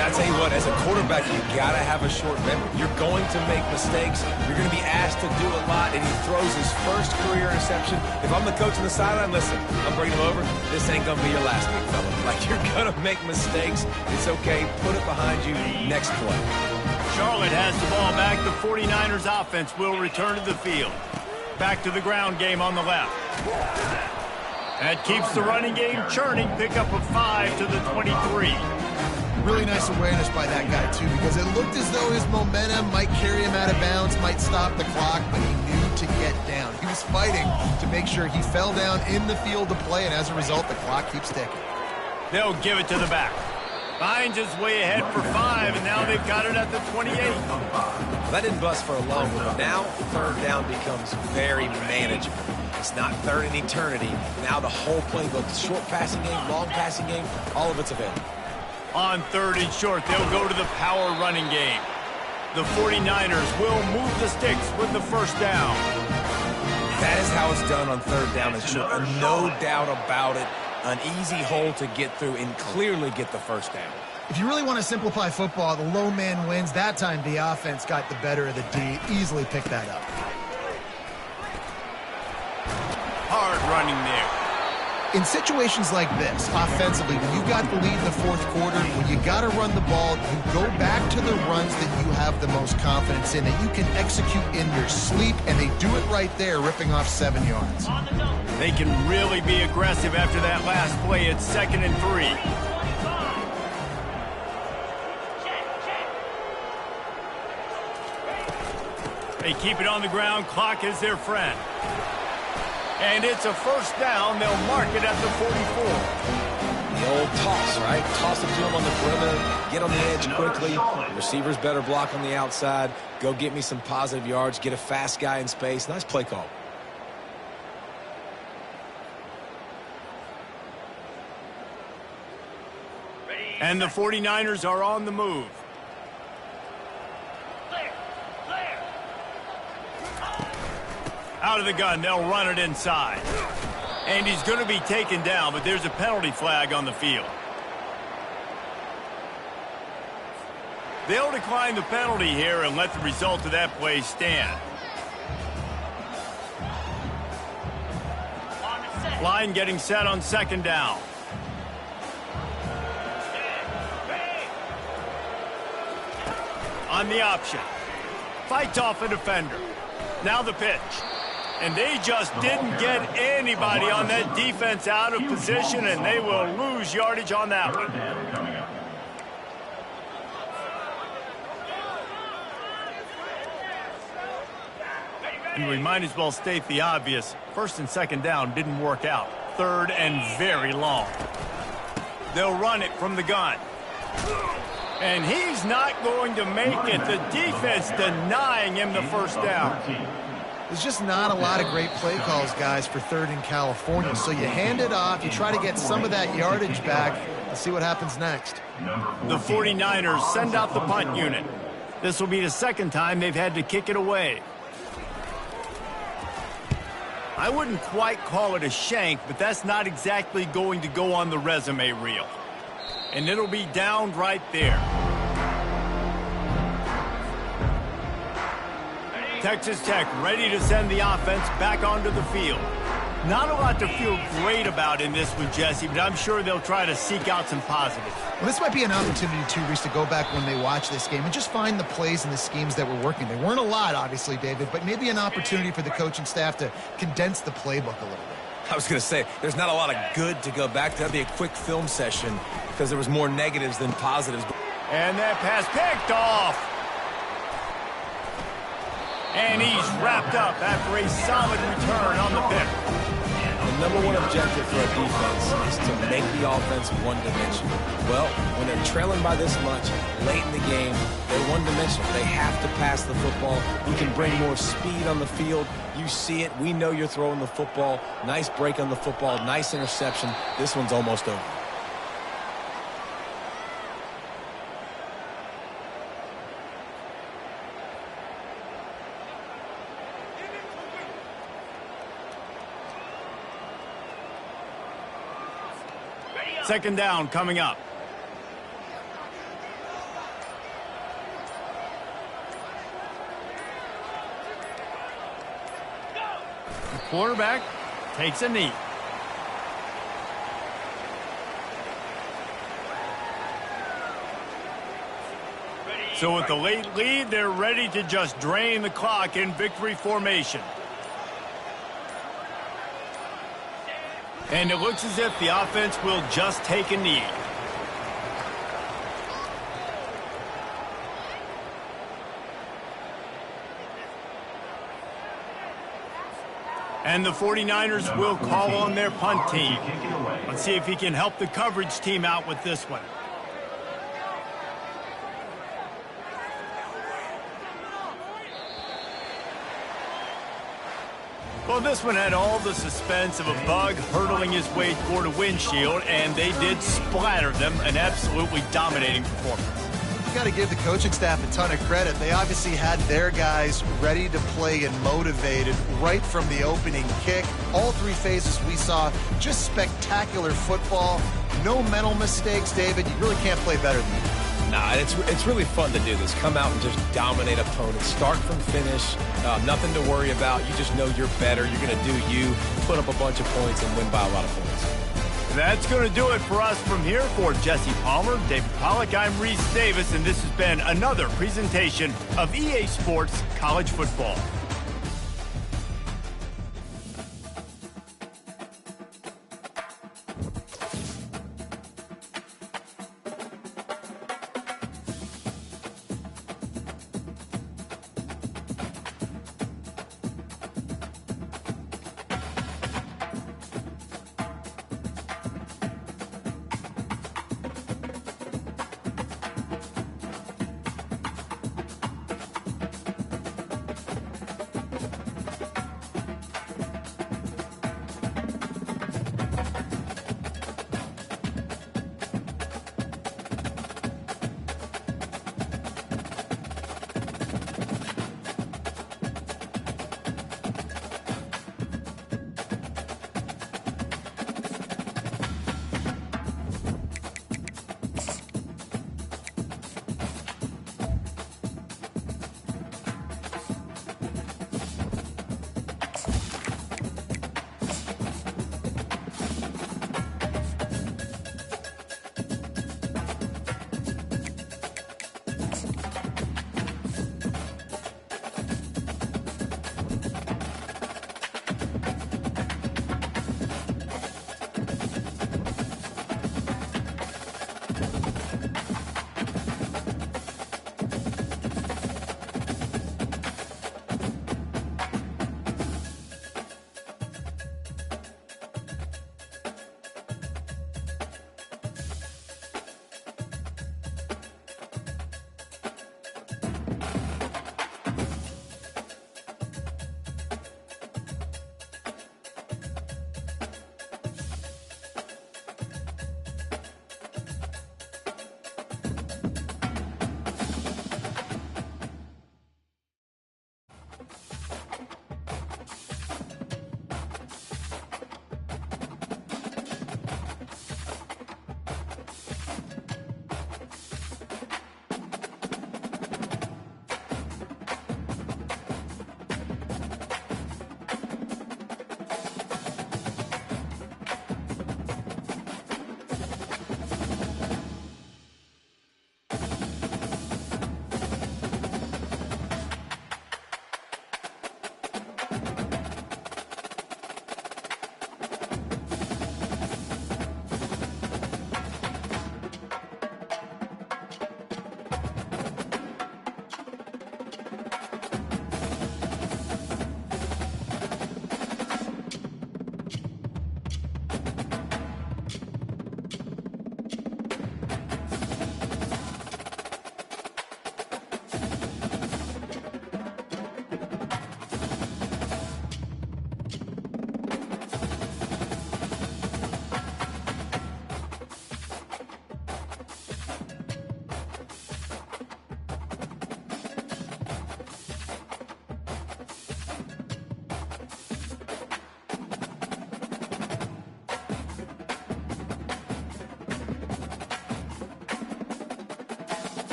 Speaker 3: I tell you what, as a quarterback, you got to have a short memory. You're going to make mistakes. You're going to be asked to do a lot, and he throws his first career interception. If I'm the coach on the sideline, listen, I'm bringing him over. This ain't going to be your last big fella. Like, you're going to make mistakes. It's okay. Put it behind you. Next play.
Speaker 1: Charlotte has the ball back. The 49ers offense will return to the field. Back to the ground game on the left. That keeps the running game churning. Pickup of 5 to the 23.
Speaker 2: Really nice awareness by that guy, too, because it looked as though his momentum might carry him out of bounds, might stop the clock, but he knew to get down. He was fighting to make sure he fell down in the field to play, and as a result, the clock keeps ticking.
Speaker 1: They'll give it to the back. Finds his way ahead for 5, and now they've got it at the 28.
Speaker 3: That didn't bust for a long one, but now third down becomes very manageable. It's not third in eternity. Now the whole playbook, short passing game, long passing game, all of it's available.
Speaker 1: On third and short, they'll go to the power running game. The 49ers will move the sticks with the first down.
Speaker 3: That is how it's done on third down and short. No doubt about it. An easy hole to get through and clearly get the first down.
Speaker 2: If you really want to simplify football, the low man wins. That time the offense got the better of the D. Easily picked that up.
Speaker 1: Hard running there.
Speaker 2: In situations like this, offensively, when you've got the lead in the fourth quarter, when you got to run the ball, you go back to the runs that you have the most confidence in, that you can execute in your sleep, and they do it right there, ripping off 7 yards.
Speaker 1: They can really be aggressive after that last play. It's 2nd and 3. They keep it on the ground. Clock is their friend. And it's a first down. They'll mark it at the 44.
Speaker 3: The old toss, right? Toss it to him on the perimeter, get on the edge quickly. Receivers better block on the outside. Go get me some positive yards. Get a fast guy in space. Nice play call.
Speaker 1: And the 49ers are on the move. Out of the gun, they'll run it inside. And he's going to be taken down, but there's a penalty flag on the field. They'll decline the penalty here and let the result of that play stand. Line getting set on second down. On the option. Fights off a defender. Now the pitch. And they just didn't get anybody on that defense out of position, and they will lose yardage on that one. And we might as well state the obvious. First and second down didn't work out. Third and very long. They'll run it from the gun. And he's not going to make it. The defense denying him the first down.
Speaker 2: There's just not a lot of great play calls, guys, for third in California. So you hand it off, you try to get some of that yardage back, and see what happens next.
Speaker 1: The 49ers send out the punt unit. This will be the second time they've had to kick it away. I wouldn't quite call it a shank, but that's not exactly going to go on the resume reel. And it'll be down right there. Texas Tech ready to send the offense back onto the field. Not a lot to feel great about in this one, Jesse, but I'm sure they'll try to seek out some positives.
Speaker 2: Well, this might be an opportunity, too, Reese, to go back when they watch this game and just find the plays and the schemes that were working. They weren't a lot, obviously, David, but maybe an opportunity for the coaching staff to condense the playbook a little bit.
Speaker 3: I was going to say, there's not a lot of good to go back to. That'd be a quick film session because there was more negatives than positives.
Speaker 1: And that pass picked off. And he's wrapped up after a solid return on the pick.
Speaker 3: The number one objective for a defense is to make the offense one-dimensional. Well, when they're trailing by this much late in the game, they're one-dimensional. They have to pass the football. You can bring more speed on the field. You see it. We know you're throwing the football. Nice break on the football. Nice interception. This one's almost over.
Speaker 1: Second down coming up. The quarterback takes a knee. So with the late lead, they're ready to just drain the clock in victory formation. And it looks as if the offense will just take a knee. And the 49ers will call on their punt team. Let's see if he can help the coverage team out with this one. Well, this one had all the suspense of a bug hurtling his way toward a windshield, and they did splatter them. An absolutely dominating performance.
Speaker 2: You got to give the coaching staff a ton of credit. They obviously had their guys ready to play and motivated right from the opening kick. All three phases we saw, just spectacular football. No mental mistakes, David. You really can't play better than that.
Speaker 3: Nah, it's really fun to do this. Come out and just dominate opponents. Start from finish. Nothing to worry about. You just know you're better. You're going to do you, put up a bunch of points, and win by a lot of points.
Speaker 1: That's going to do it for us from here. For Jesse Palmer, David Pollack, I'm Reese Davis, and this has been another presentation of EA Sports College Football.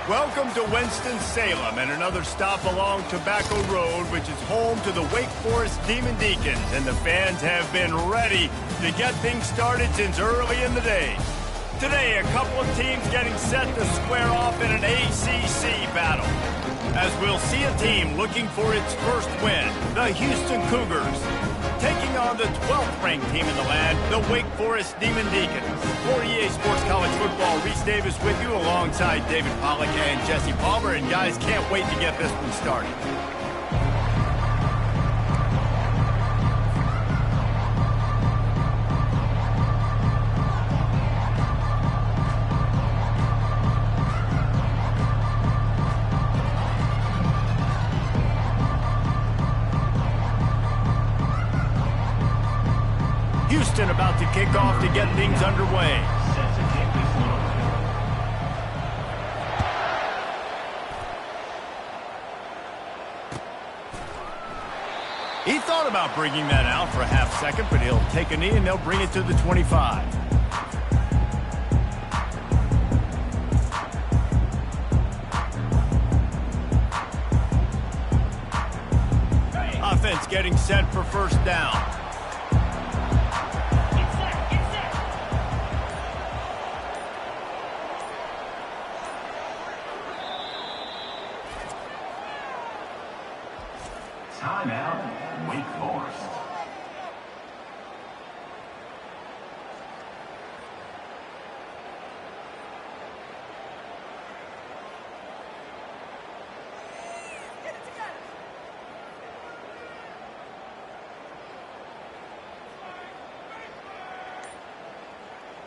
Speaker 1: Welcome to Winston-Salem and another stop along Tobacco Road, which is home to the Wake Forest Demon Deacons, and the fans have been ready to get things started since early in the day. Today, a couple of teams getting set to square off in an ACC battle, as we'll see a team looking for its first win, the Houston Cougars, taking on the 12th ranked team in the land, the Wake Forest Demon Deacons. For EA Sports College Football, Reese Davis with you alongside David Pollack and Jesse Palmer. And guys, can't wait to get this one started. Houston about to kick off to get things underway. He thought about bringing that out for a half second, but he'll take a knee and they'll bring it to the 25. Offense getting set for first down.
Speaker 4: Timeout, Wake Forest.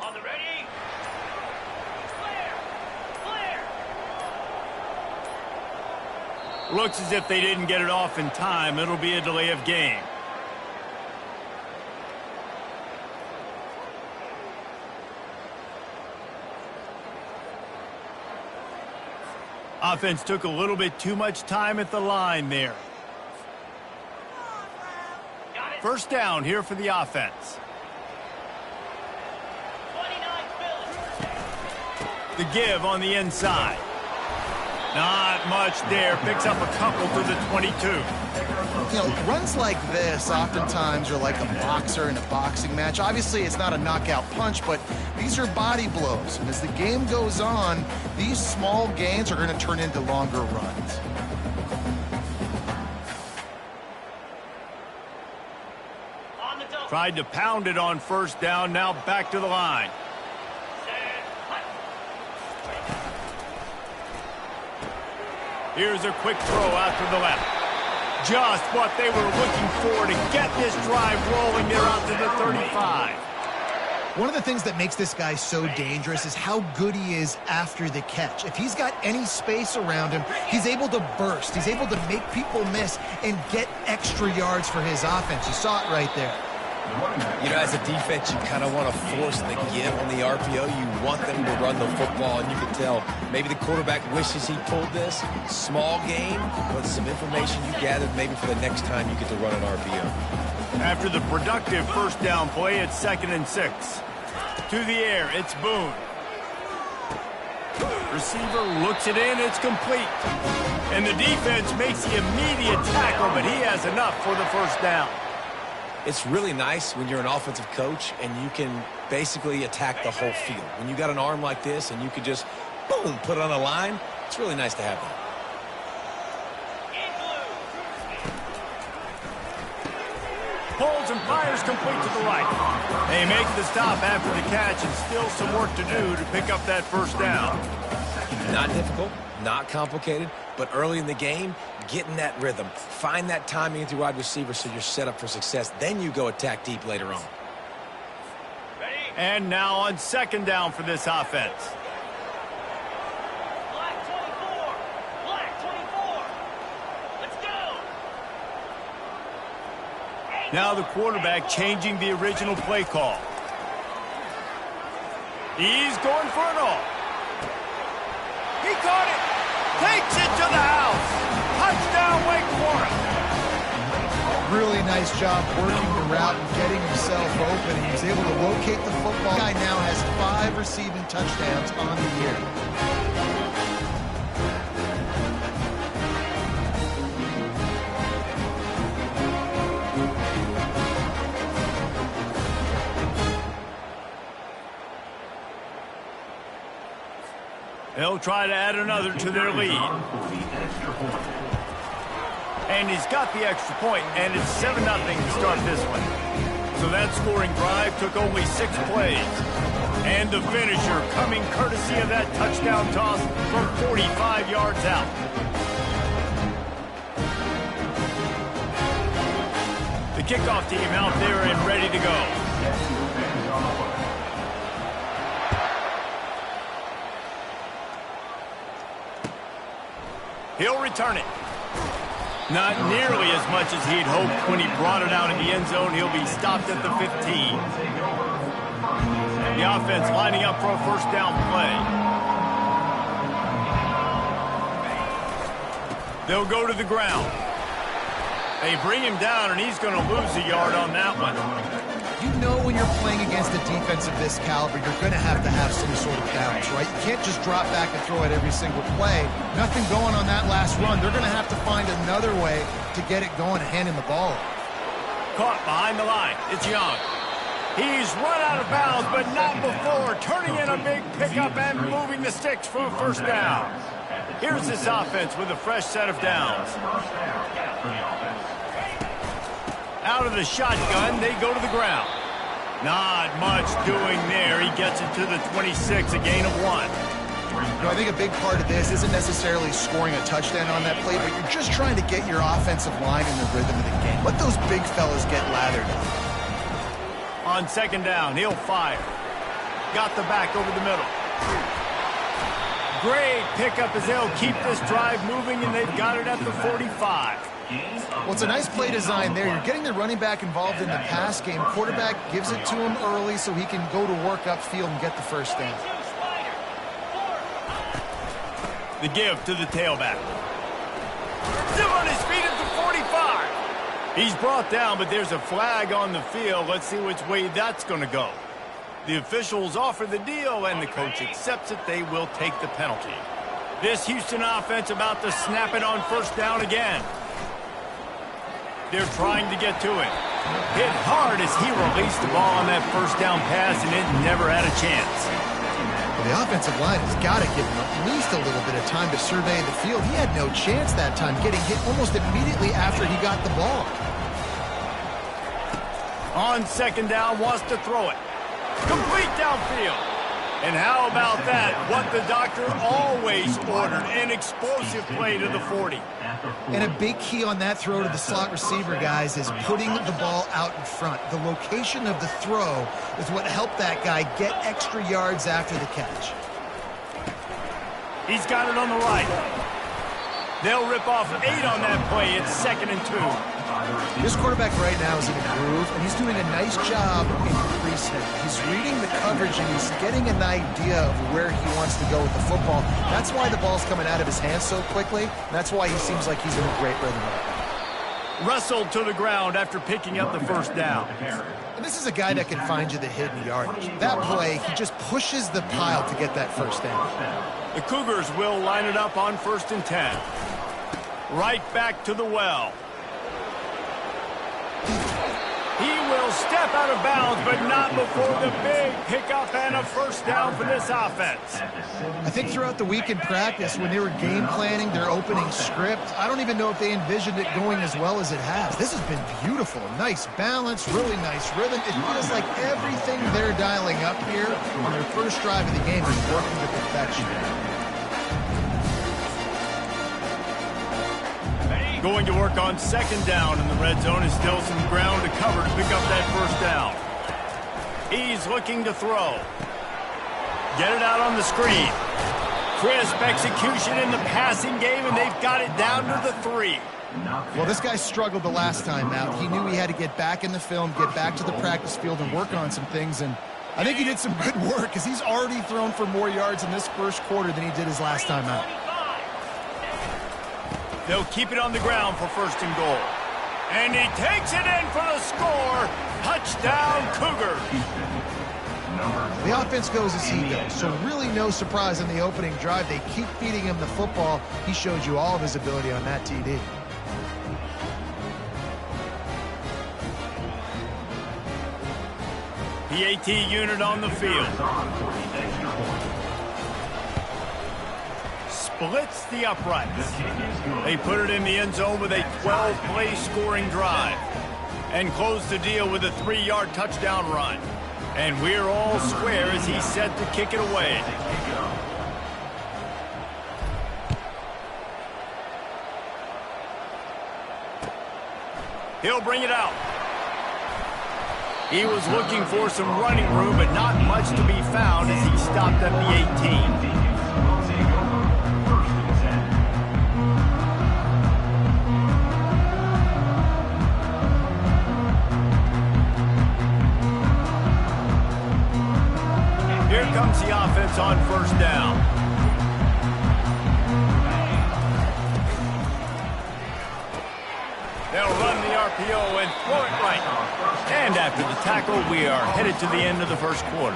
Speaker 1: On the ready? Looks as if they didn't get it off in time. It'll be a delay of game. Offense took a little bit too much time at the line there. First down here for the offense. The give on the inside. Not much there. Picks up a couple to the 22.
Speaker 2: You know, runs like this oftentimes are like a boxer in a boxing match. Obviously, it's not a knockout punch, but these are body blows. And as the game goes on, these small gains are going to turn into longer runs.
Speaker 1: Tried to pound it on first down. Now back to the line. Here's a quick throw out to the left. Just what they were looking for to get this drive rolling there out to the 35.
Speaker 2: One of the things that makes this guy so dangerous is how good he is after the catch. If he's got any space around him, he's able to burst. He's able to make people miss and get extra yards for his offense. You saw it right there.
Speaker 3: You know, as a defense, you kind of want to force the give on the RPO. You want them to run the football, and you can tell maybe the quarterback wishes he pulled this. Small game, but some information you gathered maybe for the next time you get to run an RPO.
Speaker 1: After the productive first down play, it's 2nd and 6. To the air, it's Boone. Receiver looks it in, it's complete. And the defense makes the immediate tackle, but he has enough for the first down.
Speaker 3: It's really nice when you're an offensive coach and you can basically attack the whole field. When you got an arm like this and you can just, boom, put it on a line, it's really nice to have that.
Speaker 1: Pulls and fires complete to the right. They make the stop after the catch, and still some work to do to pick up that first down.
Speaker 3: Not difficult, not complicated, but early in the game, getting that rhythm. Find that timing with your wide receiver so you're set up for success. Then you go attack deep later on.
Speaker 1: And now on 2nd down for this offense. Now the quarterback changing the original play call. He's going for it all. He caught it. Takes it to the house. Touchdown, Wake Forest.
Speaker 2: Really nice job working the route and getting himself open. He was able to locate the football. The guy now has 5 receiving touchdowns on the year.
Speaker 1: They'll try to add another to their lead. And he's got the extra point, and it's 7-0 to start this one. So that scoring drive took only 6 plays. And the finisher coming courtesy of that touchdown toss from 45 yards out. The kickoff team out there and ready to go. He'll return it. Not nearly as much as he'd hoped when he brought it out in the end zone. He'll be stopped at the 15. The offense lining up for a first down play. They'll go to the ground. They bring him down, and he's going to lose a yard on that one.
Speaker 2: You know when you're playing against a defense of this caliber, you're going to have some sort of balance, right? You can't just drop back and throw it every single play. Nothing going on that last run. They're going to have to find another way to get it going and handing the ball.
Speaker 1: Caught behind the line. It's Young. He's run out of bounds, but not before turning in a big pickup and moving the sticks for a first down. Here's this offense with a fresh set of downs. Out of the shotgun, they go to the ground. Not much doing there. He gets it to the 26, a gain of 1.
Speaker 2: I think a big part of this isn't necessarily scoring a touchdown on that play, but you're just trying to get your offensive line in the rhythm of the game. Let those big fellas get lathered up.
Speaker 1: On second down, he'll fire. Got the back over the middle. Great pickup as they'll keep this drive moving, and they've got it at the 45.
Speaker 2: Well, it's a nice play design there. You're getting the running back involved in the pass game. Quarterback gives it to him early so he can go to work upfield and get the first down.
Speaker 1: The give to the tailback. Still on his feet at the 45. He's brought down, but there's a flag on the field. Let's see which way that's going to go. The officials offer the deal, and the coach accepts it. They will take the penalty. This Houston offense about to snap it on first down again. They're trying to get to it. Hit hard as he released the ball on that first down pass, and it never had a chance.
Speaker 2: Well, the offensive line has got to give him at least a little bit of time to survey the field. He had no chance that time, getting hit almost immediately after he got the ball.
Speaker 1: On second down, wants to throw it. Complete downfield. And how about that? What the doctor always ordered, an explosive play to the 40.
Speaker 2: And a big key on that throw to the slot receiver, guys, is putting the ball out in front. The location of the throw is what helped that guy get extra yards after the catch.
Speaker 1: He's got it on the right. They'll rip off 8 on that play. It's 2nd and 2.
Speaker 2: This quarterback right now is in a groove, and he's doing a nice job increasing. He's reading the coverage, and he's getting an idea of where he wants to go with the football. That's why the ball's coming out of his hands so quickly. And that's why he seems like he's in a great rhythm right now.
Speaker 1: Wrestled to the ground after picking up the first down.
Speaker 2: And this is a guy that can find you the hidden yardage. That play, he just pushes the pile to get that first down.
Speaker 1: The Cougars will line it up on 1st and 10. Right back to the well. He will step out of bounds, but not before the big pickup and a first down for this offense.
Speaker 2: I think throughout the week in practice, when they were game planning their opening script, I don't even know if they envisioned it going as well as it has. This has been beautiful. Nice balance, really nice rhythm. It feels like everything they're dialing up here on their first drive of the game is working to perfection.
Speaker 1: Going to work on second down in the red zone. Is still some ground to cover to pick up that first down. He's looking to throw. Get it out on the screen. Crisp execution in the passing game, and they've got it down to the 3.
Speaker 2: Well, this guy struggled the last time out. He knew he had to get back in the film, get back to the practice field, and work on some things. And I think he did some good work because he's already thrown for more yards in this first quarter than he did his last time out.
Speaker 1: They'll keep it on the ground for 1st and goal. And he takes it in for the score. Touchdown, Cougars.
Speaker 2: The offense goes as he goes, so really no surprise in the opening drive. They keep feeding him the football. He showed you all of his ability on that TD.
Speaker 1: PAT unit on the field. blitz the uprights. They put it in the end zone with a 12-play scoring drive and close the deal with a 3-yard touchdown run. And we're all square as he's set to kick it away. He'll bring it out. He was looking for some running room, but not much to be found as he stopped at the 18. Here comes the offense on first down. They'll run the RPO and throw it right. And after the tackle, we are headed to the end of the first quarter.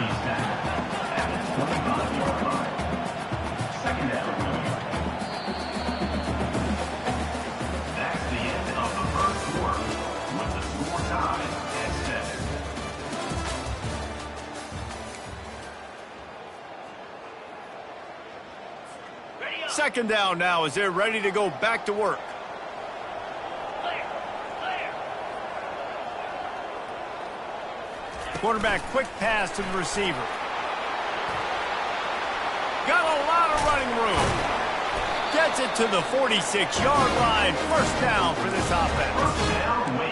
Speaker 4: That's the end of the first quarter with the score tied at 7.
Speaker 1: Second down now as they're ready to go back to work. Quarterback, quick pass to the receiver. Got a lot of running room. Gets it to the 46-yard line. First down for this offense.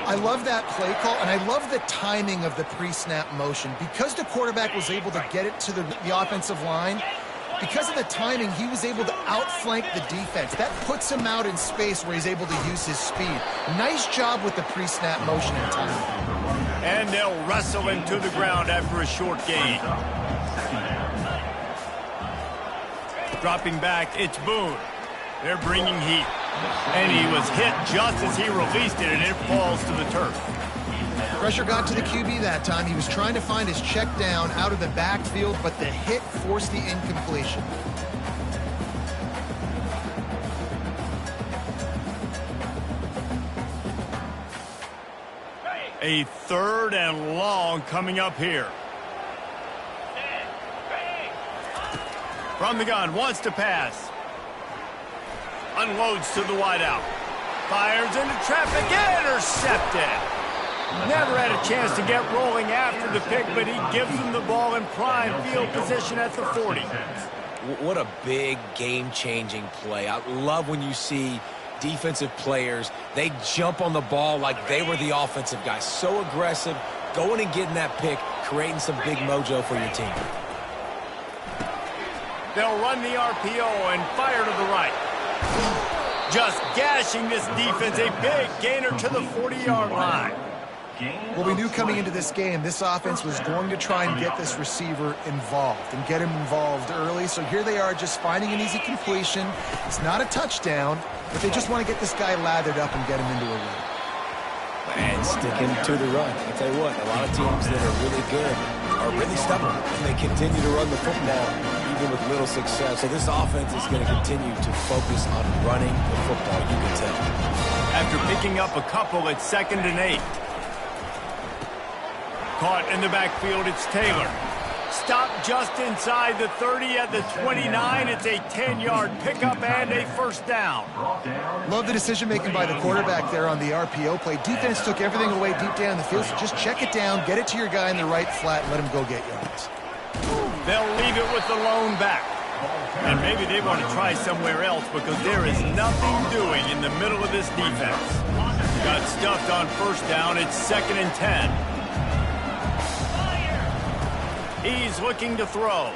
Speaker 2: I love that play call, and I love the timing of the pre-snap motion. Because the quarterback was able to get it to the offensive line, because of the timing, he was able to outflank the defense. That puts him out in space where he's able to use his speed. Nice job with the pre-snap motion and timing.
Speaker 1: And they'll wrestle him to the ground after a short gain. Dropping back, it's Boone. They're bringing heat. And he was hit just as he released it, and it falls to the turf.
Speaker 2: Pressure got to the QB that time. He was trying to find his check down out of the backfield, but the hit forced the incompletion.
Speaker 1: A third and long coming up here. From the gun, wants to pass. Unloads to the wideout. Fires into traffic, intercepted. Never had a chance to get rolling after the pick, but he gives him the ball in prime field position at the 40.
Speaker 3: What a big game-changing play. I love when you see defensive players, they jump on the ball like they were the offensive guy. So aggressive, going and getting that pick, creating some big mojo for your team.
Speaker 1: They'll run the RPO and fire to the right. Just gashing this defense, a big gainer to the 40-yard line.
Speaker 2: Well, we knew coming into this game, this offense was going to try and get this receiver involved and get him involved early. So here they are just finding an easy completion. It's not a touchdown, but they just want to get this guy lathered up and get him into a run.
Speaker 3: And sticking to the run. I'll tell you what, a lot of teams that are really good are really stubborn, and they continue to run the football even with little success. So this offense is going to continue to focus on running the football, you can tell.
Speaker 1: After picking up a couple, it's 2nd and 8. Caught in the backfield, it's Taylor. Stopped just inside the 30 at the 29. It's a 10-yard pickup and a first down.
Speaker 2: Love the decision-making by the quarterback there on the RPO play. Defense took everything away deep down in the field, so just check it down, get it to your guy in the right flat, and let him go get yards.
Speaker 1: They'll leave it with the lone back. And maybe they want to try somewhere else because there is nothing doing in the middle of this defense. Got stuffed on first down. It's 2nd and 10. He's looking to throw.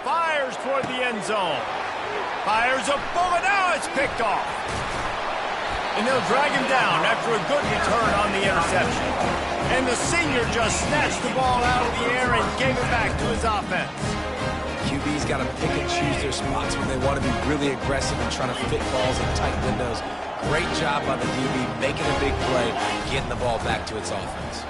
Speaker 1: Fires toward the end zone. Fires a bullet. Now it's picked off. And they'll drag him down after a good return on the interception. And the senior just snatched the ball out of the air and gave it back to his offense.
Speaker 3: QB's got to pick and choose their spots when they want to be really aggressive and trying to fit balls in tight windows. Great job by the DB, making a big play, getting the ball back to its offense.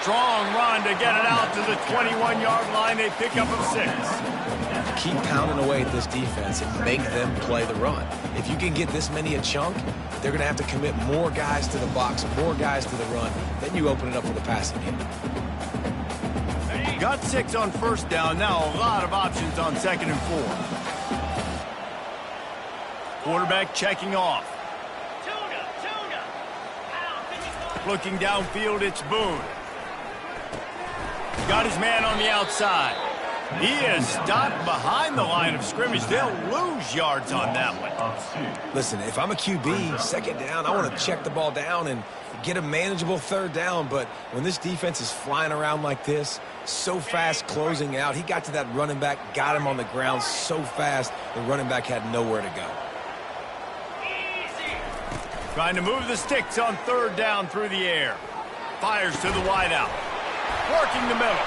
Speaker 1: Strong run to get it out to the 21-yard line. They pick up a 6.
Speaker 3: Keep pounding away at this defense and make them play the run. If you can get this many a chunk, they're going to have to commit more guys to the box, more guys to the run. Then you open it up for the passing game.
Speaker 1: Got 6 on first down. Now a lot of options on 2nd and 4. Quarterback checking off. Looking downfield, it's Boone. Got his man on the outside. He is stopped behind the line of scrimmage. They'll lose yards on that one.
Speaker 3: Listen, if I'm a QB, second down, I want to check the ball down and get a manageable third down. But when this defense is flying around like this, so fast closing out, he got to that running back, got him on the ground so fast, the running back had nowhere to go.
Speaker 1: Trying to move the sticks on third down through the air. Fires to the wideout. Working the middle.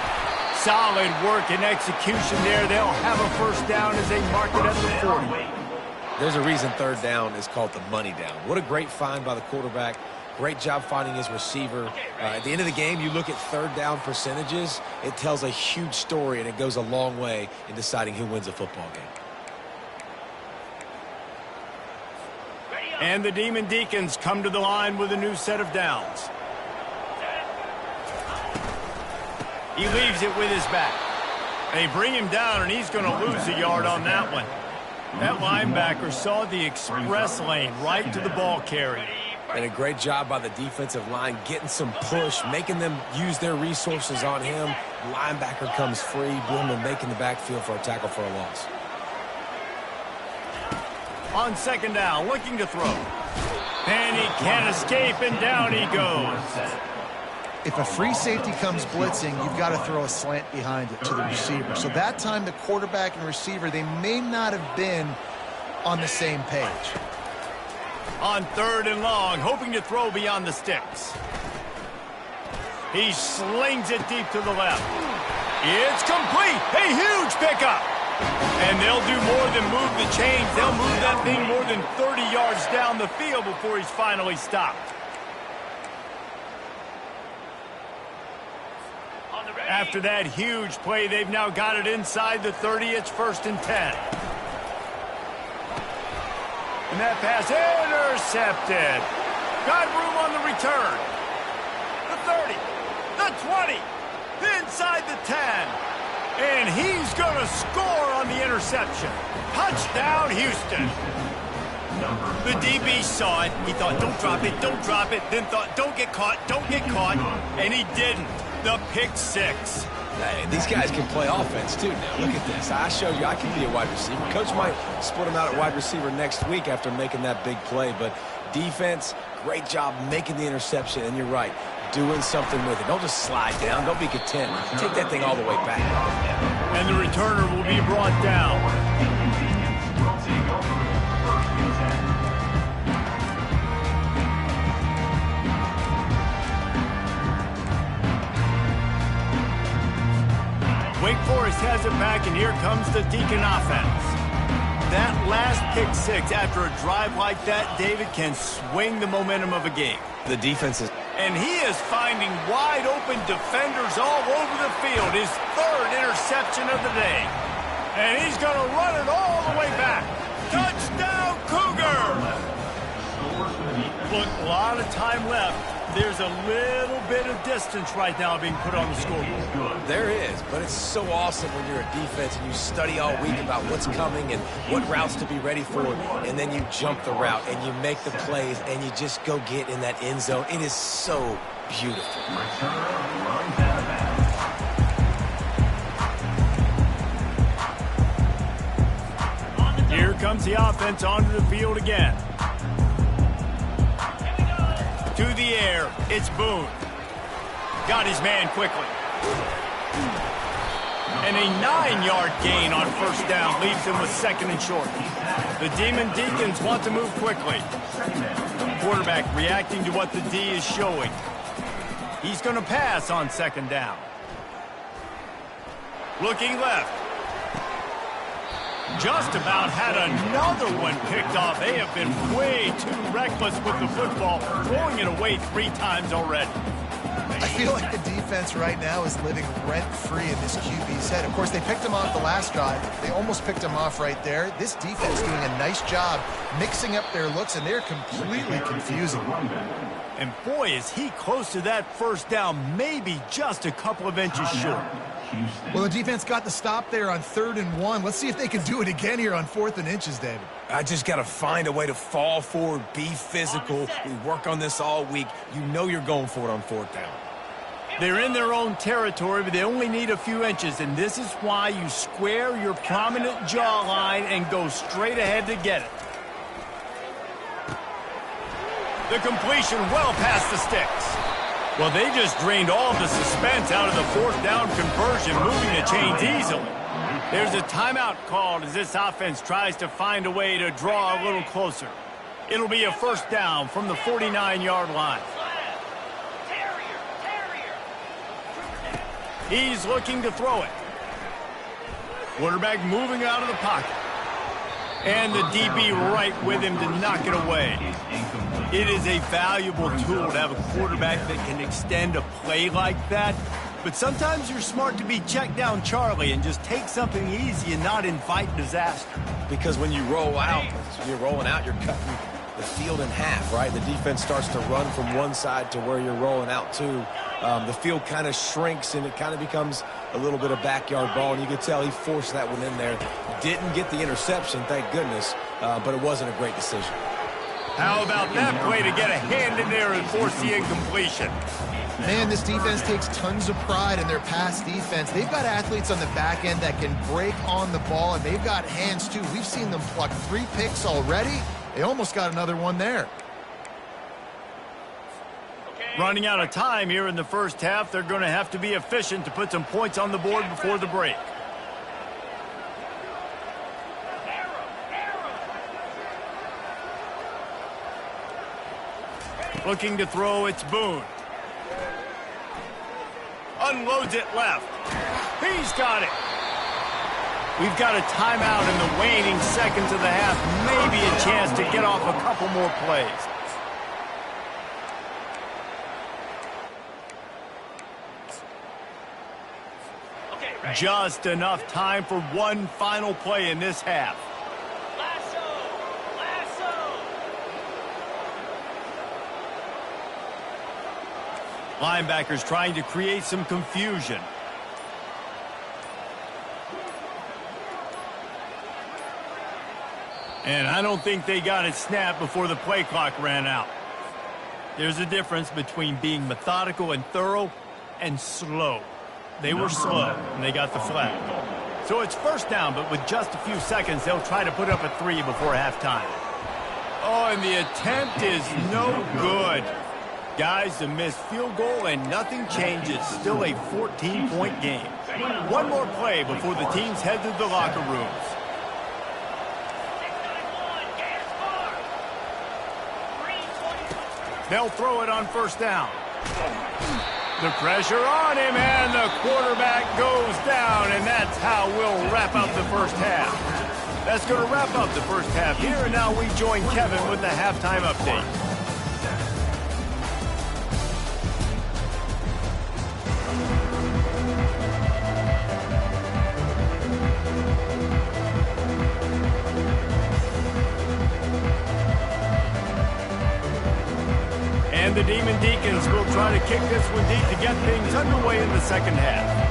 Speaker 1: Solid work and execution there. They'll have a first down as they mark it at the 40.
Speaker 3: There's a reason third down is called the money down. What a great find by the quarterback. Great job finding his receiver. At the end of the game, you look at third down percentages. It tells a huge story, and it goes a long way in deciding who wins a football game.
Speaker 1: And the Demon Deacons come to the line with a new set of downs. He leaves it with his back. They bring him down, and he's going to lose a yard on that one. That linebacker saw the express lane right to the ball carrier.
Speaker 3: And a great job by the defensive line getting some push, making them use their resources on him. Linebacker comes free, boom, and making the backfield for a tackle for a loss.
Speaker 1: On second down, looking to throw. And he can't escape, and down he goes.
Speaker 2: If a free safety comes blitzing, you've got to throw a slant behind it to the receiver. So that time the quarterback and receiver, they may not have been on the same page.
Speaker 1: On third and long, hoping to throw beyond the sticks. He slings it deep to the left. It's complete. A huge pickup. And they'll do more than move the chains. They'll move that thing more than 30 yards down the field before he's finally stopped. After that huge play, they've now got it inside the 30. It's 1st and 10. And that pass intercepted. Got room on the return. The 30, the 20, inside the 10. And he's going to score on the interception. Touchdown, Houston. The DB saw it. He thought, don't drop it, don't drop it. Then thought, don't get caught, don't get caught. And he didn't. The pick six.
Speaker 3: Hey, these guys can play offense, too, now. Look at this. I showed you I can be a wide receiver. Coach might split him out at wide receiver next week after making that big play. But defense, great job making the interception. And you're right, doing something with it. Don't just slide down. Don't be content. Take that thing all the way back.
Speaker 1: And the returner will be brought down. Wake Forest has it back, and here comes the Deacon offense. That last pick six, after a drive like that, David, can swing the momentum of a game.
Speaker 3: The defense is...
Speaker 1: And he is finding wide-open defenders all over the field. His third interception of the day. And he's going to run it all the way back. Touchdown, Cougars! Look, a lot of time left. There's a little bit of distance right now being put on the scoreboard.
Speaker 3: There is, but it's so awesome when you're a defense and you study all week about what's coming and what routes to be ready for, and then you jump the route and you make the plays and you just go get in that end zone. It is so beautiful.
Speaker 1: Here comes the offense onto the field again. To the air, it's Boone. Got his man quickly. And a 9-yard gain on first down leaves him with 2nd and short. The Demon Deacons want to move quickly. Quarterback reacting to what the D is showing. He's going to pass on 2nd down. Looking left. Just about had another one picked off. They have been way too reckless with the football, throwing it away 3 times already.
Speaker 2: I feel like the defense right now is living rent-free in this QB's head. Of course, they picked him off the last drive. They almost picked him off right there. This defense doing a nice job mixing up their looks, and they're completely confusing.
Speaker 1: And boy, is he close to that first down, maybe just a couple of inches short.
Speaker 4: Houston.
Speaker 2: Well, the defense got the stop there on 3rd and 1. Let's see if they can do it again here on 4th and inches, David.
Speaker 3: I just got to find a way to fall forward, be physical. We work on this all week. You know you're going for it on 4th down.
Speaker 1: They're in their own territory, but they only need a few inches, and this is why you square your prominent jawline and go straight ahead to get it. The completion well past the sticks. Well, they just drained all of the suspense out of the 4th down conversion, moving the chains easily. There's a timeout called as this offense tries to find a way to draw a little closer. It'll be a 1st down from the 49-yard line. He's looking to throw it. Quarterback moving out of the pocket. And the DB right with him to knock it away. It is a valuable tool to have a quarterback that can extend a play like that. But sometimes you're smart to be check down Charlie and just take something easy and not invite disaster.
Speaker 3: Because when you roll out, you're cutting the field in half, right? The defense starts to run from one side to where you're rolling out to. The field kind of shrinks and it kind of becomes a little bit of backyard ball, and you could tell he forced that one in there. Didn't get the interception, thank goodness, but it wasn't a great decision.
Speaker 1: How about that play to get a hand in there and force the incompletion?
Speaker 2: Man, this defense takes tons of pride in their pass defense. They've got athletes on the back end that can break on the ball, and they've got hands too. We've seen them pluck 3 picks already. They almost got another one there.
Speaker 1: Running out of time here in the 1st half. They're going to have to be efficient to put some points on the board before the break. Looking to throw, it's Boone. Unloads it left. He's got it. We've got a timeout in the waning seconds of the half. Maybe a chance to get off a couple more plays. Just enough time for one final play in this half. Linebackers trying to create some confusion. And I don't think they got it snapped before the play clock ran out. There's a difference between being methodical and thorough and slow. They were slow, and they got the flag. So it's 1st down, but with just a few seconds, they'll try to put up a 3 before halftime. Oh, and the attempt is no good. Guys, a missed field goal, and nothing changes. Still a 14-point game. One more play before the teams head to the locker rooms. They'll throw it on 1st down. The pressure on him, and the quarterback goes down, and that's how we'll wrap up the 1st half. That's going to wrap up the 1st half here, and now we join Kevin with the halftime update. And the Demon Deacons will try to kick this one deep to get things underway in the 2nd half.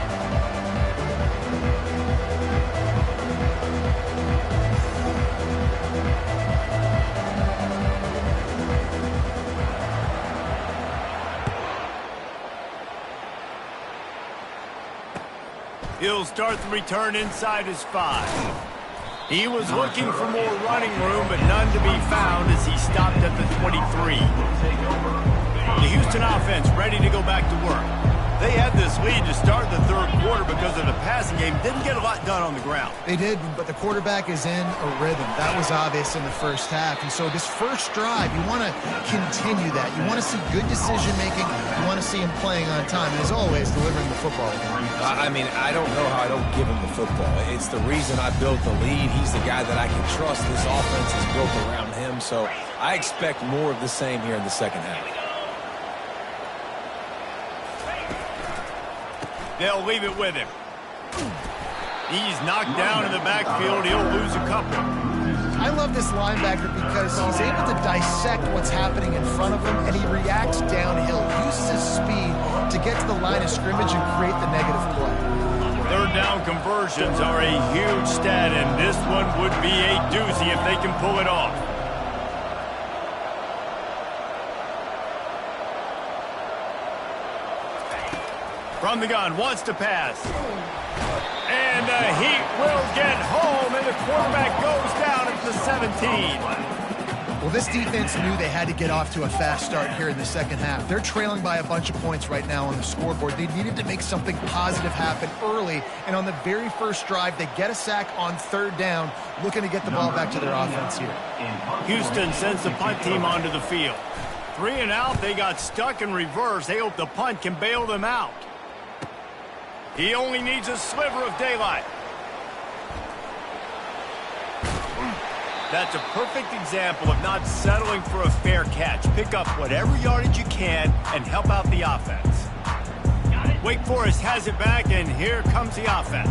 Speaker 1: He'll start the return inside his 5. He was looking for more running room, but none to be found as he stopped at the 23. The Houston offense ready to go back to work. They had this lead to start the 3rd quarter because of the passing game. Didn't get a lot done on the ground.
Speaker 2: They did, but the quarterback is in a rhythm. That was obvious in the 1st half. And so this 1st drive, you want to continue that. You want to see good decision-making. You want to see him playing on time. And as always, delivering the football.
Speaker 3: I mean, I don't know how I don't give him the football. It's the reason I built the lead. He's the guy that I can trust. This offense is built around him. So I expect more of the same here in the 2nd half.
Speaker 1: They'll leave it with him. He's knocked down in the backfield. He'll lose a couple.
Speaker 2: I love this linebacker because he's able to dissect what's happening in front of him, and he reacts downhill. He uses his speed to get to the line of scrimmage and create the negative play.
Speaker 1: Third down conversions are a huge stat, and this one would be a doozy if they can pull it off. From the gun, wants to pass. And the Heat will get home, and the quarterback goes down at the 17.
Speaker 2: Well, this defense knew they had to get off to a fast start here in the second half. They're trailing by a bunch of points right now on the scoreboard. They needed to make something positive happen early, and on the very first drive, they get a sack on third down, looking to get the ball back to their offense here.
Speaker 1: Houston sends the punt team onto the field. 3 and out, they got stuck in reverse. They hope the punt can bail them out. He only needs a sliver of daylight. That's a perfect example of not settling for a fair catch. Pick up whatever yardage you can and help out the offense. Wake Forest has it back, and here comes the offense.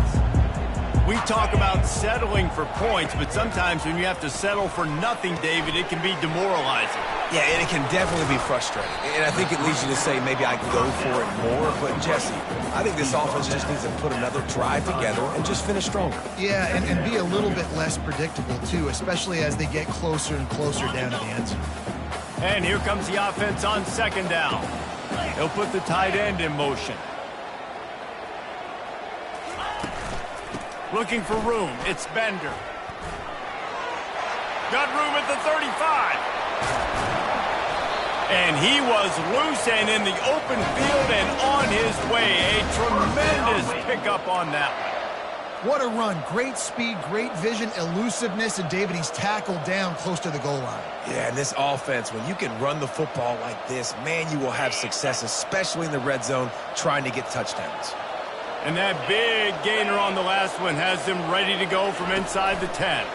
Speaker 1: We talk about settling for points, but sometimes when you have to settle for nothing, David, it can be demoralizing.
Speaker 3: Yeah, and it can definitely be frustrating. And I think it leads you to say maybe I can go for it more. But, Jesse, I think this offense just needs to put another drive together and just finish stronger.
Speaker 2: Yeah, and be a little bit less predictable, too, especially as they get closer and closer down to the end zone.
Speaker 1: And here comes the offense on second down. They'll put the tight end in motion. Looking for room. It's Bender. Got room at the 35. And he was loose and in the open field and on his way. A tremendous pickup on that one.
Speaker 2: What a run. Great speed, great vision, elusiveness, and David, he's tackled down close to the goal line.
Speaker 3: Yeah, and this offense, when you can run the football like this, man, you will have success, especially in the red zone, trying to get touchdowns.
Speaker 1: And that big gainer on the last one has them ready to go from inside the 10.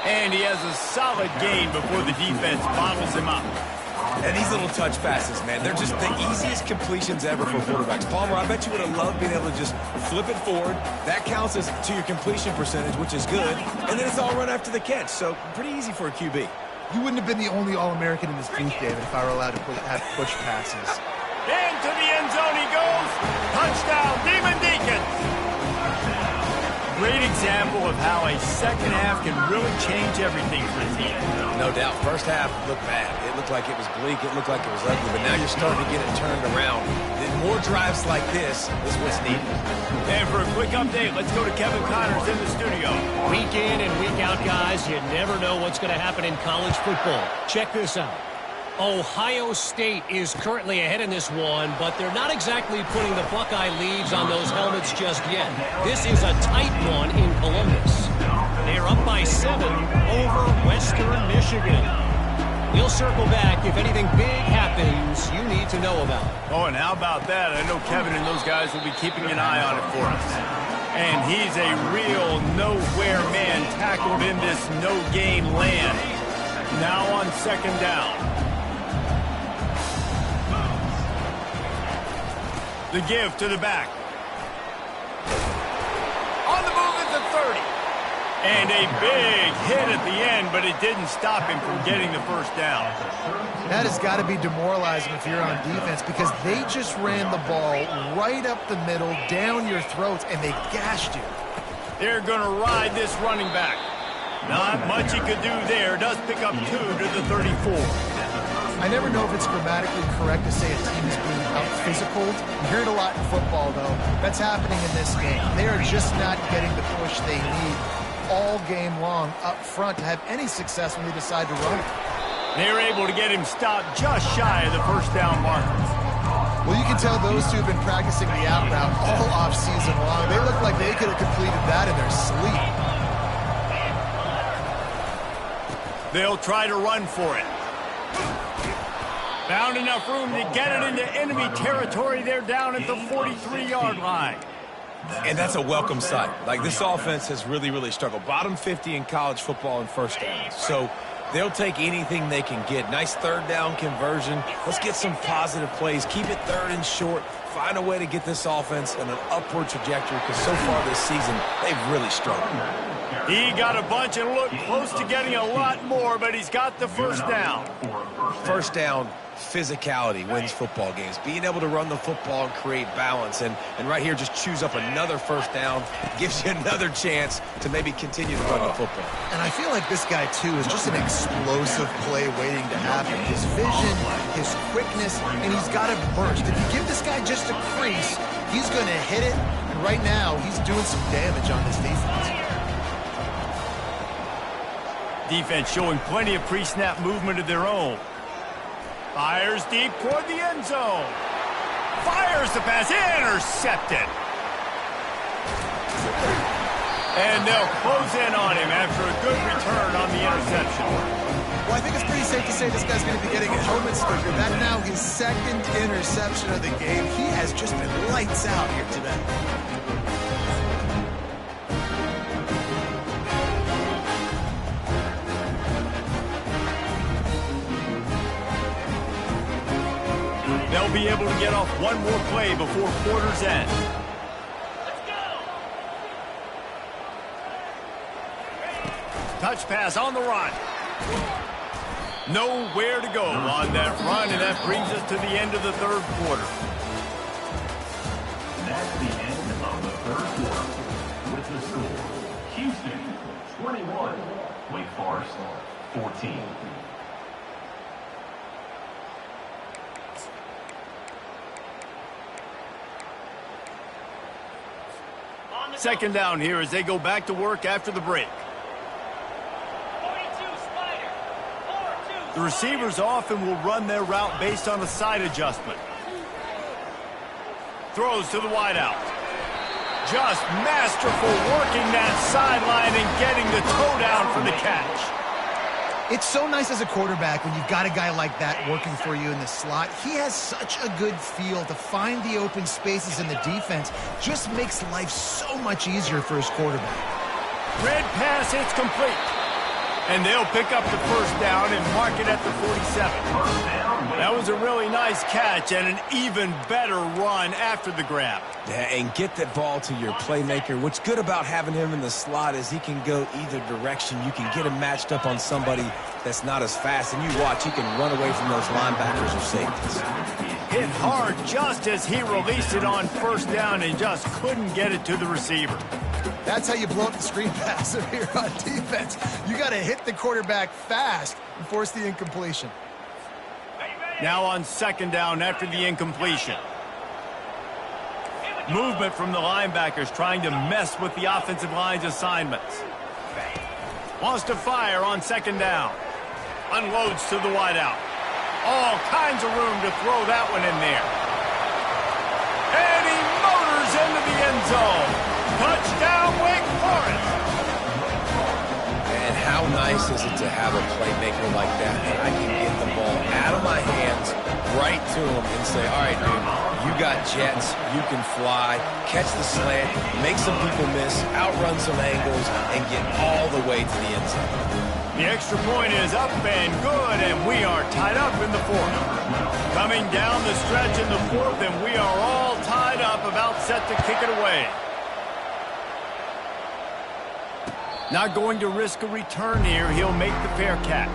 Speaker 1: And he has a solid gain before the defense bottles him up.
Speaker 3: And these little touch passes, man, they're just the easiest completions ever for quarterbacks. Palmer, I bet you would have loved being able to just flip it forward. That counts as to your completion percentage, which is good. And then it's all run after the catch, so pretty easy for a QB.
Speaker 2: You wouldn't have been the only All-American in this booth, David, if I were allowed to have push passes.
Speaker 1: Into the end zone he goes. Touchdown, Demon Deacons. Great example of how a second half can really change everything for a team.
Speaker 3: No doubt. First half looked bad. It looked like it was bleak. It looked like it was ugly. But now you're starting to get it turned around. Then more drives like this is what's needed.
Speaker 1: And for a quick update, let's go to Kevin Connors in the studio.
Speaker 5: Week in and week out, guys, you never know what's going to happen in college football. Check this out. Ohio State is currently ahead in this one, but they're not exactly putting the Buckeye leaves on those helmets just yet. This is a tight one in Columbus. They're up by 7 over Western Michigan. We'll circle back if anything big happens you need to know about.
Speaker 1: Oh, and how about that? I know Kevin and those guys will be keeping an eye on it for us. And he's a real nowhere man tackled in this no-gain land. Now on second down. The give to the back. On the move at the 30. And a big hit at the end, but it didn't stop him from getting the first down.
Speaker 2: That has got to be demoralizing if you're on defense because they just ran the ball right up the middle, down your throats, and they gashed you.
Speaker 1: They're going to ride this running back. Not much he could do there. Does pick up 2 to the 34.
Speaker 2: I never know if it's grammatically correct to say a team is being out-physicaled. You hear it a lot in football, though. That's happening in this game. They are just not getting the push they need all game long up front to have any success when they decide to run it.
Speaker 1: They're able to get him stopped just shy of the first down marker.
Speaker 2: Well, you can tell those two have been practicing the out route all off-season long. They look like they could have completed that in their sleep.
Speaker 1: They'll try to run for it. Found enough room to get it into enemy territory. They're down at the 43-yard line.
Speaker 3: And that's a welcome sight. Like, this offense has really, really struggled. Bottom 50 in college football in first downs. So they'll take anything they can get. Nice third down conversion. Let's get some positive plays. Keep it third and short. Find a way to get this offense on an upward trajectory because so far this season, they've really struggled.
Speaker 1: He got a bunch and looked close to getting a lot more, but he's got the first down.
Speaker 3: First down, physicality wins football games. Being able to run the football and create balance. And right here, just choose up another first down. Gives you another chance to maybe continue to run the football.
Speaker 2: And I feel like this guy, too, is just an explosive play waiting to happen. His vision, his quickness, and he's got a burst. If you give this guy just a crease, he's going to hit it. And right now, he's doing some damage on this defense.
Speaker 1: Defense showing plenty of pre-snap movement of their own. Fires deep toward the end zone. Fires the pass, intercepted. And they'll close in on him after a good return on the interception.
Speaker 2: Well, I think it's pretty safe to say this guy's going to be getting a helmet sticker. That's now his second interception of the game. He has just been lights out here today.
Speaker 1: They'll be able to get off one more play before quarter's end. Touch pass on the run. Nowhere to go on that run, and that brings us to the end of the third quarter.
Speaker 4: That's the end of the third quarter. With the score, Houston 21, Wake Forest 14.
Speaker 1: Second down here as they go back to work after the break. The receivers often will run their route based on a side adjustment. Throws to the wideout. Just masterful working that sideline and getting the toe down for the catch.
Speaker 2: It's so nice as a quarterback when you've got a guy like that working for you in the slot. He has such a good feel to find the open spaces in the defense. Just makes life so much easier for his quarterback.
Speaker 1: Red pass, it's complete. And they'll pick up the first down and mark it at the 47. That was a really nice catch and an even better run after the grab.
Speaker 3: Yeah, and get that ball to your playmaker. What's good about having him in the slot is he can go either direction. You can get him matched up on somebody that's not as fast, and you watch, he can run away from those linebackers or safeties.
Speaker 1: Hit hard just as he released it on first down and just couldn't get it to the receiver.
Speaker 2: That's how you blow up the screen pass here on defense. You got to hit the quarterback fast and force the incompletion.
Speaker 1: Now on second down after the incompletion. Movement from the linebackers trying to mess with the offensive line's assignments. Wants to fire on second down. Unloads to the wideout. All kinds of room to throw that one in there. And he motors into the end zone. Touchdown, Wake Forest.
Speaker 3: And how nice is it to have a playmaker like that? And I can get the ball out of my hands right to him and say, all right, dude, you got jets, you can fly, catch the slant, make some people miss, outrun some angles, and get all the way to the end zone.
Speaker 1: The extra point is up and good, and we are tied up in the fourth. Coming down the stretch in the fourth, and we are all tied up, about set to kick it away. Not going to risk a return here. He'll make the fair catch.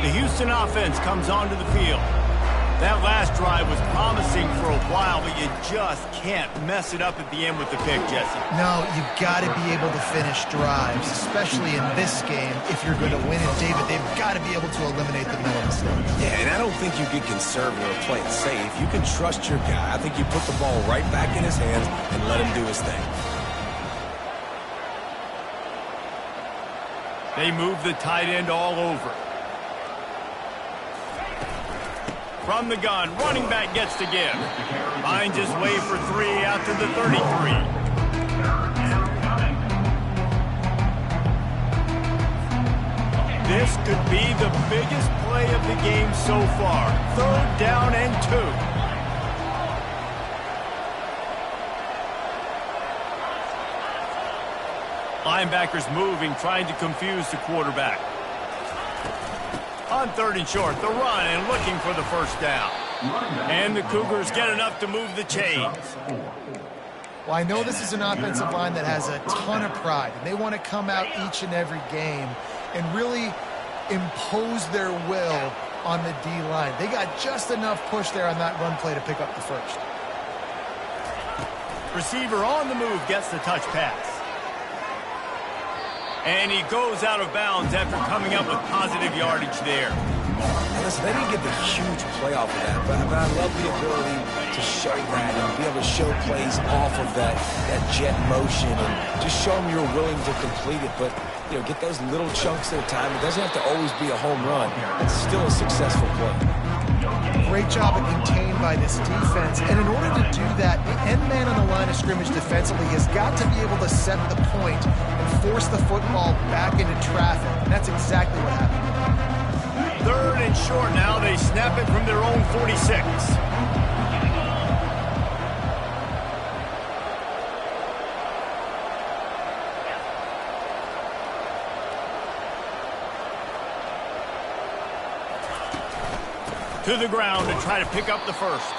Speaker 1: The Houston offense comes onto the field. That last drive was promising for a while, but you just can't mess it up at the end with the pick, Jesse.
Speaker 2: No, you've got to be able to finish drives, especially in this game. If you're going to win it, David, they've got to be able to eliminate the mental mistakes.
Speaker 3: Yeah, and I don't think you get conservative or play it safe. You can trust your guy. I think you put the ball right back in his hands and let him do his thing.
Speaker 1: They move the tight end all over. From the gun, running back gets to give. Finds his way for three out to the 33. This could be the biggest play of the game so far. Third down and 2. Linebackers moving, trying to confuse the quarterback. On 3rd and short, the run and looking for the first down. And the Cougars get enough to move the chains.
Speaker 2: Well, I know this is an offensive line that has a ton of pride, and they want to come out each and every game and really impose their will on the D-line. They got just enough push there on that run play to pick up the first.
Speaker 1: Receiver on the move gets the touch pass. And he goes out of bounds after coming up with positive yardage there.
Speaker 3: And listen, they didn't get the huge play off of that, but I love the ability to show that and be able to show plays off of that jet motion and just show them you're willing to complete it. But, you know, get those little chunks at a time. It doesn't have to always be a home run. It's still a successful play.
Speaker 2: Great job of contained by this defense. And in order to do that, the end man on the line of scrimmage defensively has got to be able to set the point and force the football back into traffic. And that's exactly what happened.
Speaker 1: 3rd and short now. They snap it from their own 46. To the ground to try to pick up the first.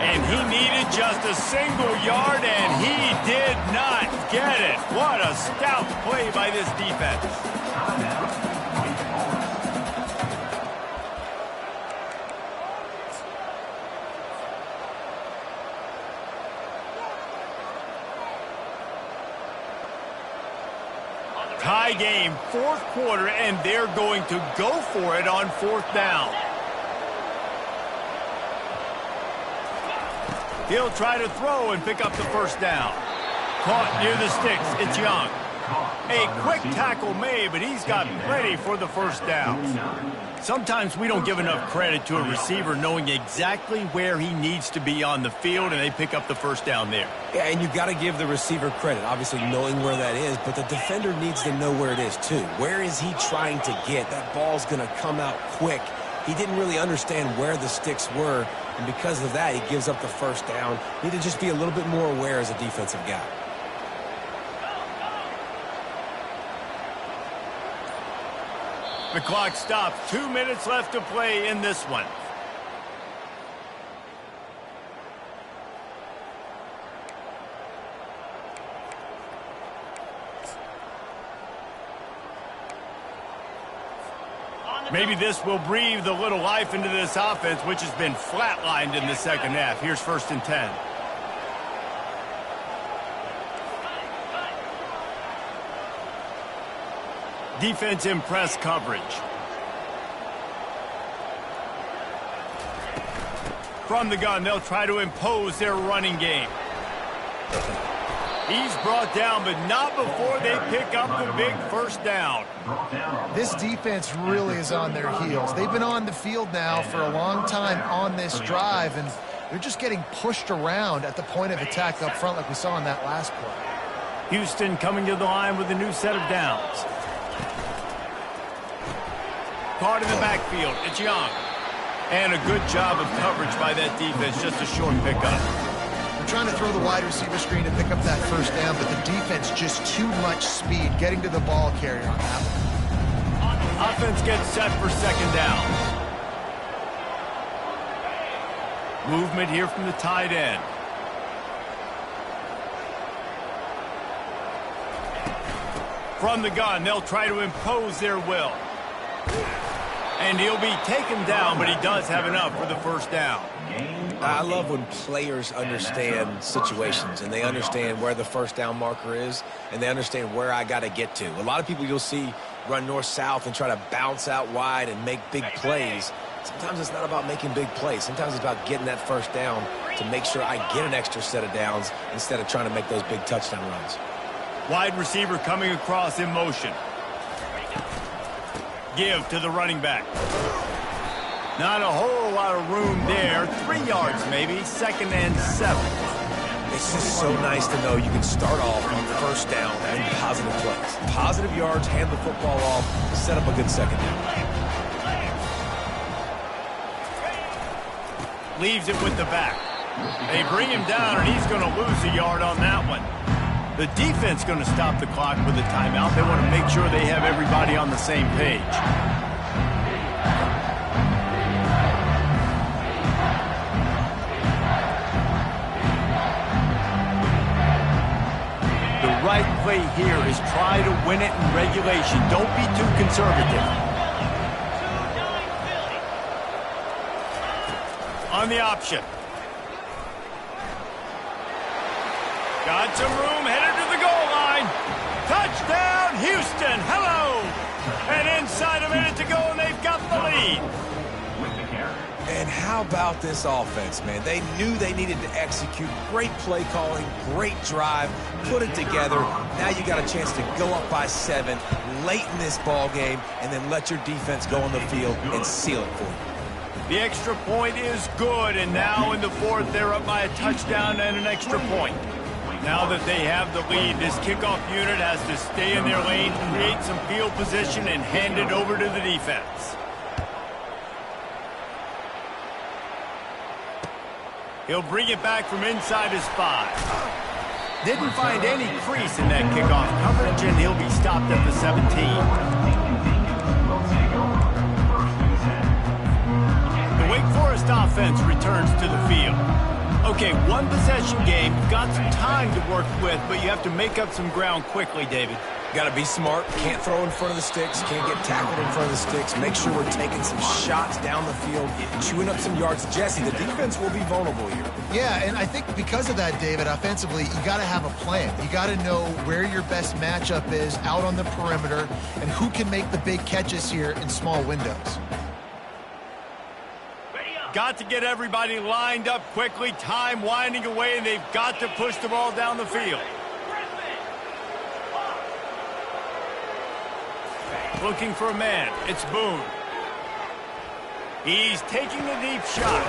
Speaker 1: And he needed just a single yard, and he did not get it. What a stout play by this defense. Tie game, 4th quarter, and they're going to go for it on 4th down. He'll try to throw and pick up the first down. Caught near the sticks. It's Young. A quick tackle made, but he's got plenty for the first down. Sometimes we don't give enough credit to a receiver knowing exactly where he needs to be on the field, and they pick up the first down there.
Speaker 3: Yeah, and you've got to give the receiver credit, obviously knowing where that is, but the defender needs to know where it is too. Where is he trying to get? That ball's going to come out quick. He didn't really understand where the sticks were, and because of that, he gives up the first down. Need to just be a little bit more aware as a defensive guy.
Speaker 1: The clock stops. 2 minutes left to play in this one. Maybe this will breathe a little life into this offense, which has been flatlined in the second half. Here's 1st and 10. Defense in press coverage. From the gun, they'll try to impose their running game. He's brought down, but not before they pick up the big first down.
Speaker 2: This defense really is on their heels. They've been on the field now for a long time on this drive, and they're just getting pushed around at the point of attack up front like we saw in that last play.
Speaker 1: Houston coming to the line with a new set of downs. Caught in the backfield. It's Young. And a good job of coverage by that defense. Just a short pickup.
Speaker 2: They're trying to throw the wide receiver screen to pick up that first down, but the defense just too much speed getting to the ball carrier on that one.
Speaker 1: Offense gets set for second down. Movement here from the tight end. From the gun, they'll try to impose their will. And he'll be taken down, but he does have enough for the first down.
Speaker 3: I love when players understand situations and they understand where the first down marker is and they understand where I got to get to. A lot of people you'll see run north-south and try to bounce out wide and make big plays. Sometimes it's not about making big plays. Sometimes it's about getting that first down to make sure I get an extra set of downs instead of trying to make those big touchdown runs.
Speaker 1: Wide receiver coming across in motion. Give to the running back. Not a whole lot of room there. 3 yards maybe. 2nd and 7.
Speaker 3: It's just so nice to know you can start off on first down and positive plays. Positive yards, hand the football off, set up a good second down.
Speaker 1: Leaves it with the back. They bring him down, and he's going to lose a yard on that one. The defense going to stop the clock with a timeout. They want to make sure they have everybody on the same page. play here is try to win it in regulation. Don't be too conservative. On the option. Got some room, headed to the goal line. Touchdown, Houston. Hello. And inside a minute to go, and they've got the lead.
Speaker 3: And how about this offense, man? They knew they needed to execute. Great play calling, great drive, put it together. Now you got a chance to go up by 7 late in this ball game and then let your defense go on the field and seal it for you.
Speaker 1: The extra point is good, and now in the fourth, they're up by a touchdown and an extra point. Now that they have the lead, this kickoff unit has to stay in their lane, create some field position, and hand it over to the defense. He'll bring it back from inside his 5. Didn't find any crease in that kickoff coverage, and he'll be stopped at the 17. The Wake Forest offense returns to the field. Okay, one possession game. You've got some time to work with, but you have to make up some ground quickly, David.
Speaker 3: Got to be smart. Can't throw in front of the sticks. Can't get tackled in front of the sticks. Make sure we're taking some shots down the field, chewing up some yards. Jesse, the defense will be vulnerable here.
Speaker 2: Yeah, and I think because of that, David, offensively, you got to have a plan. You got to know where your best matchup is out on the perimeter and who can make the big catches here in small windows.
Speaker 1: Got to get everybody lined up quickly. Time winding away, and they've got to push the ball down the field. Looking for a man. It's Boone. He's taking a deep shot.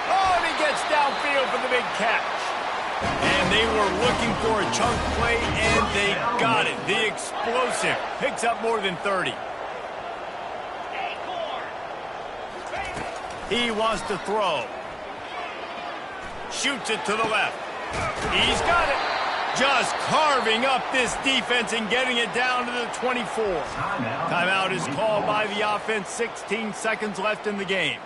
Speaker 1: Oh, and he gets downfield for the big catch. And they were looking for a chunk play, and they got it. The explosive picks up more than 30. He wants to throw. Shoots it to the left. He's got it. Just carving up this defense and getting it down to the 24. Timeout is called by the offense. 16 seconds left in the game.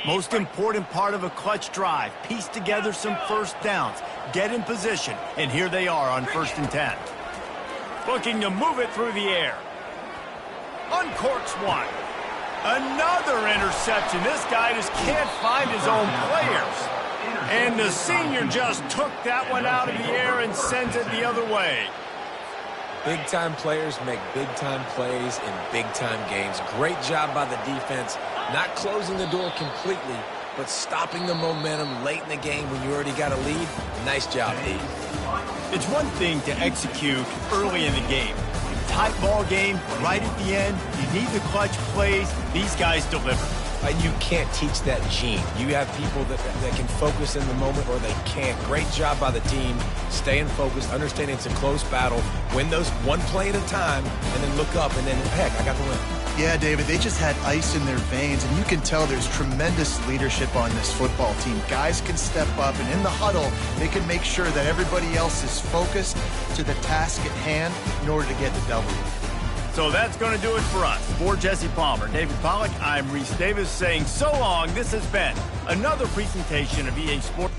Speaker 1: Most important part of a clutch drive. Piece together some first downs. Get in position. And here they are on 1st and 10. Looking to move it through the air. Uncorks one. Another interception. This guy just can't find his own players. And the senior just took that one out of the air and sends it the other way.
Speaker 3: Big-time players make big-time plays in big-time games. Great job by the defense. Not closing the door completely, but stopping the momentum late in the game when you already got a lead. Nice job, D.
Speaker 1: It's one thing to execute early in the game. Tight ball game, right at the end, you need the clutch plays. These guys deliver.
Speaker 3: And you can't teach that gene. You have people that can focus in the moment or they can't. Great job by the team, staying focused, understanding it's a close battle, win those one play at a time, and then look up, and then, heck, I got the win.
Speaker 2: Yeah, David, they just had ice in their veins, and you can tell there's tremendous leadership on this football team. Guys can step up, and in the huddle, they can make sure that everybody else is focused to the task at hand in order to get the W.
Speaker 1: So that's going to do it for us. For Jesse Palmer, David Pollack, I'm Reese Davis saying so long. This has been another presentation of EA Sports.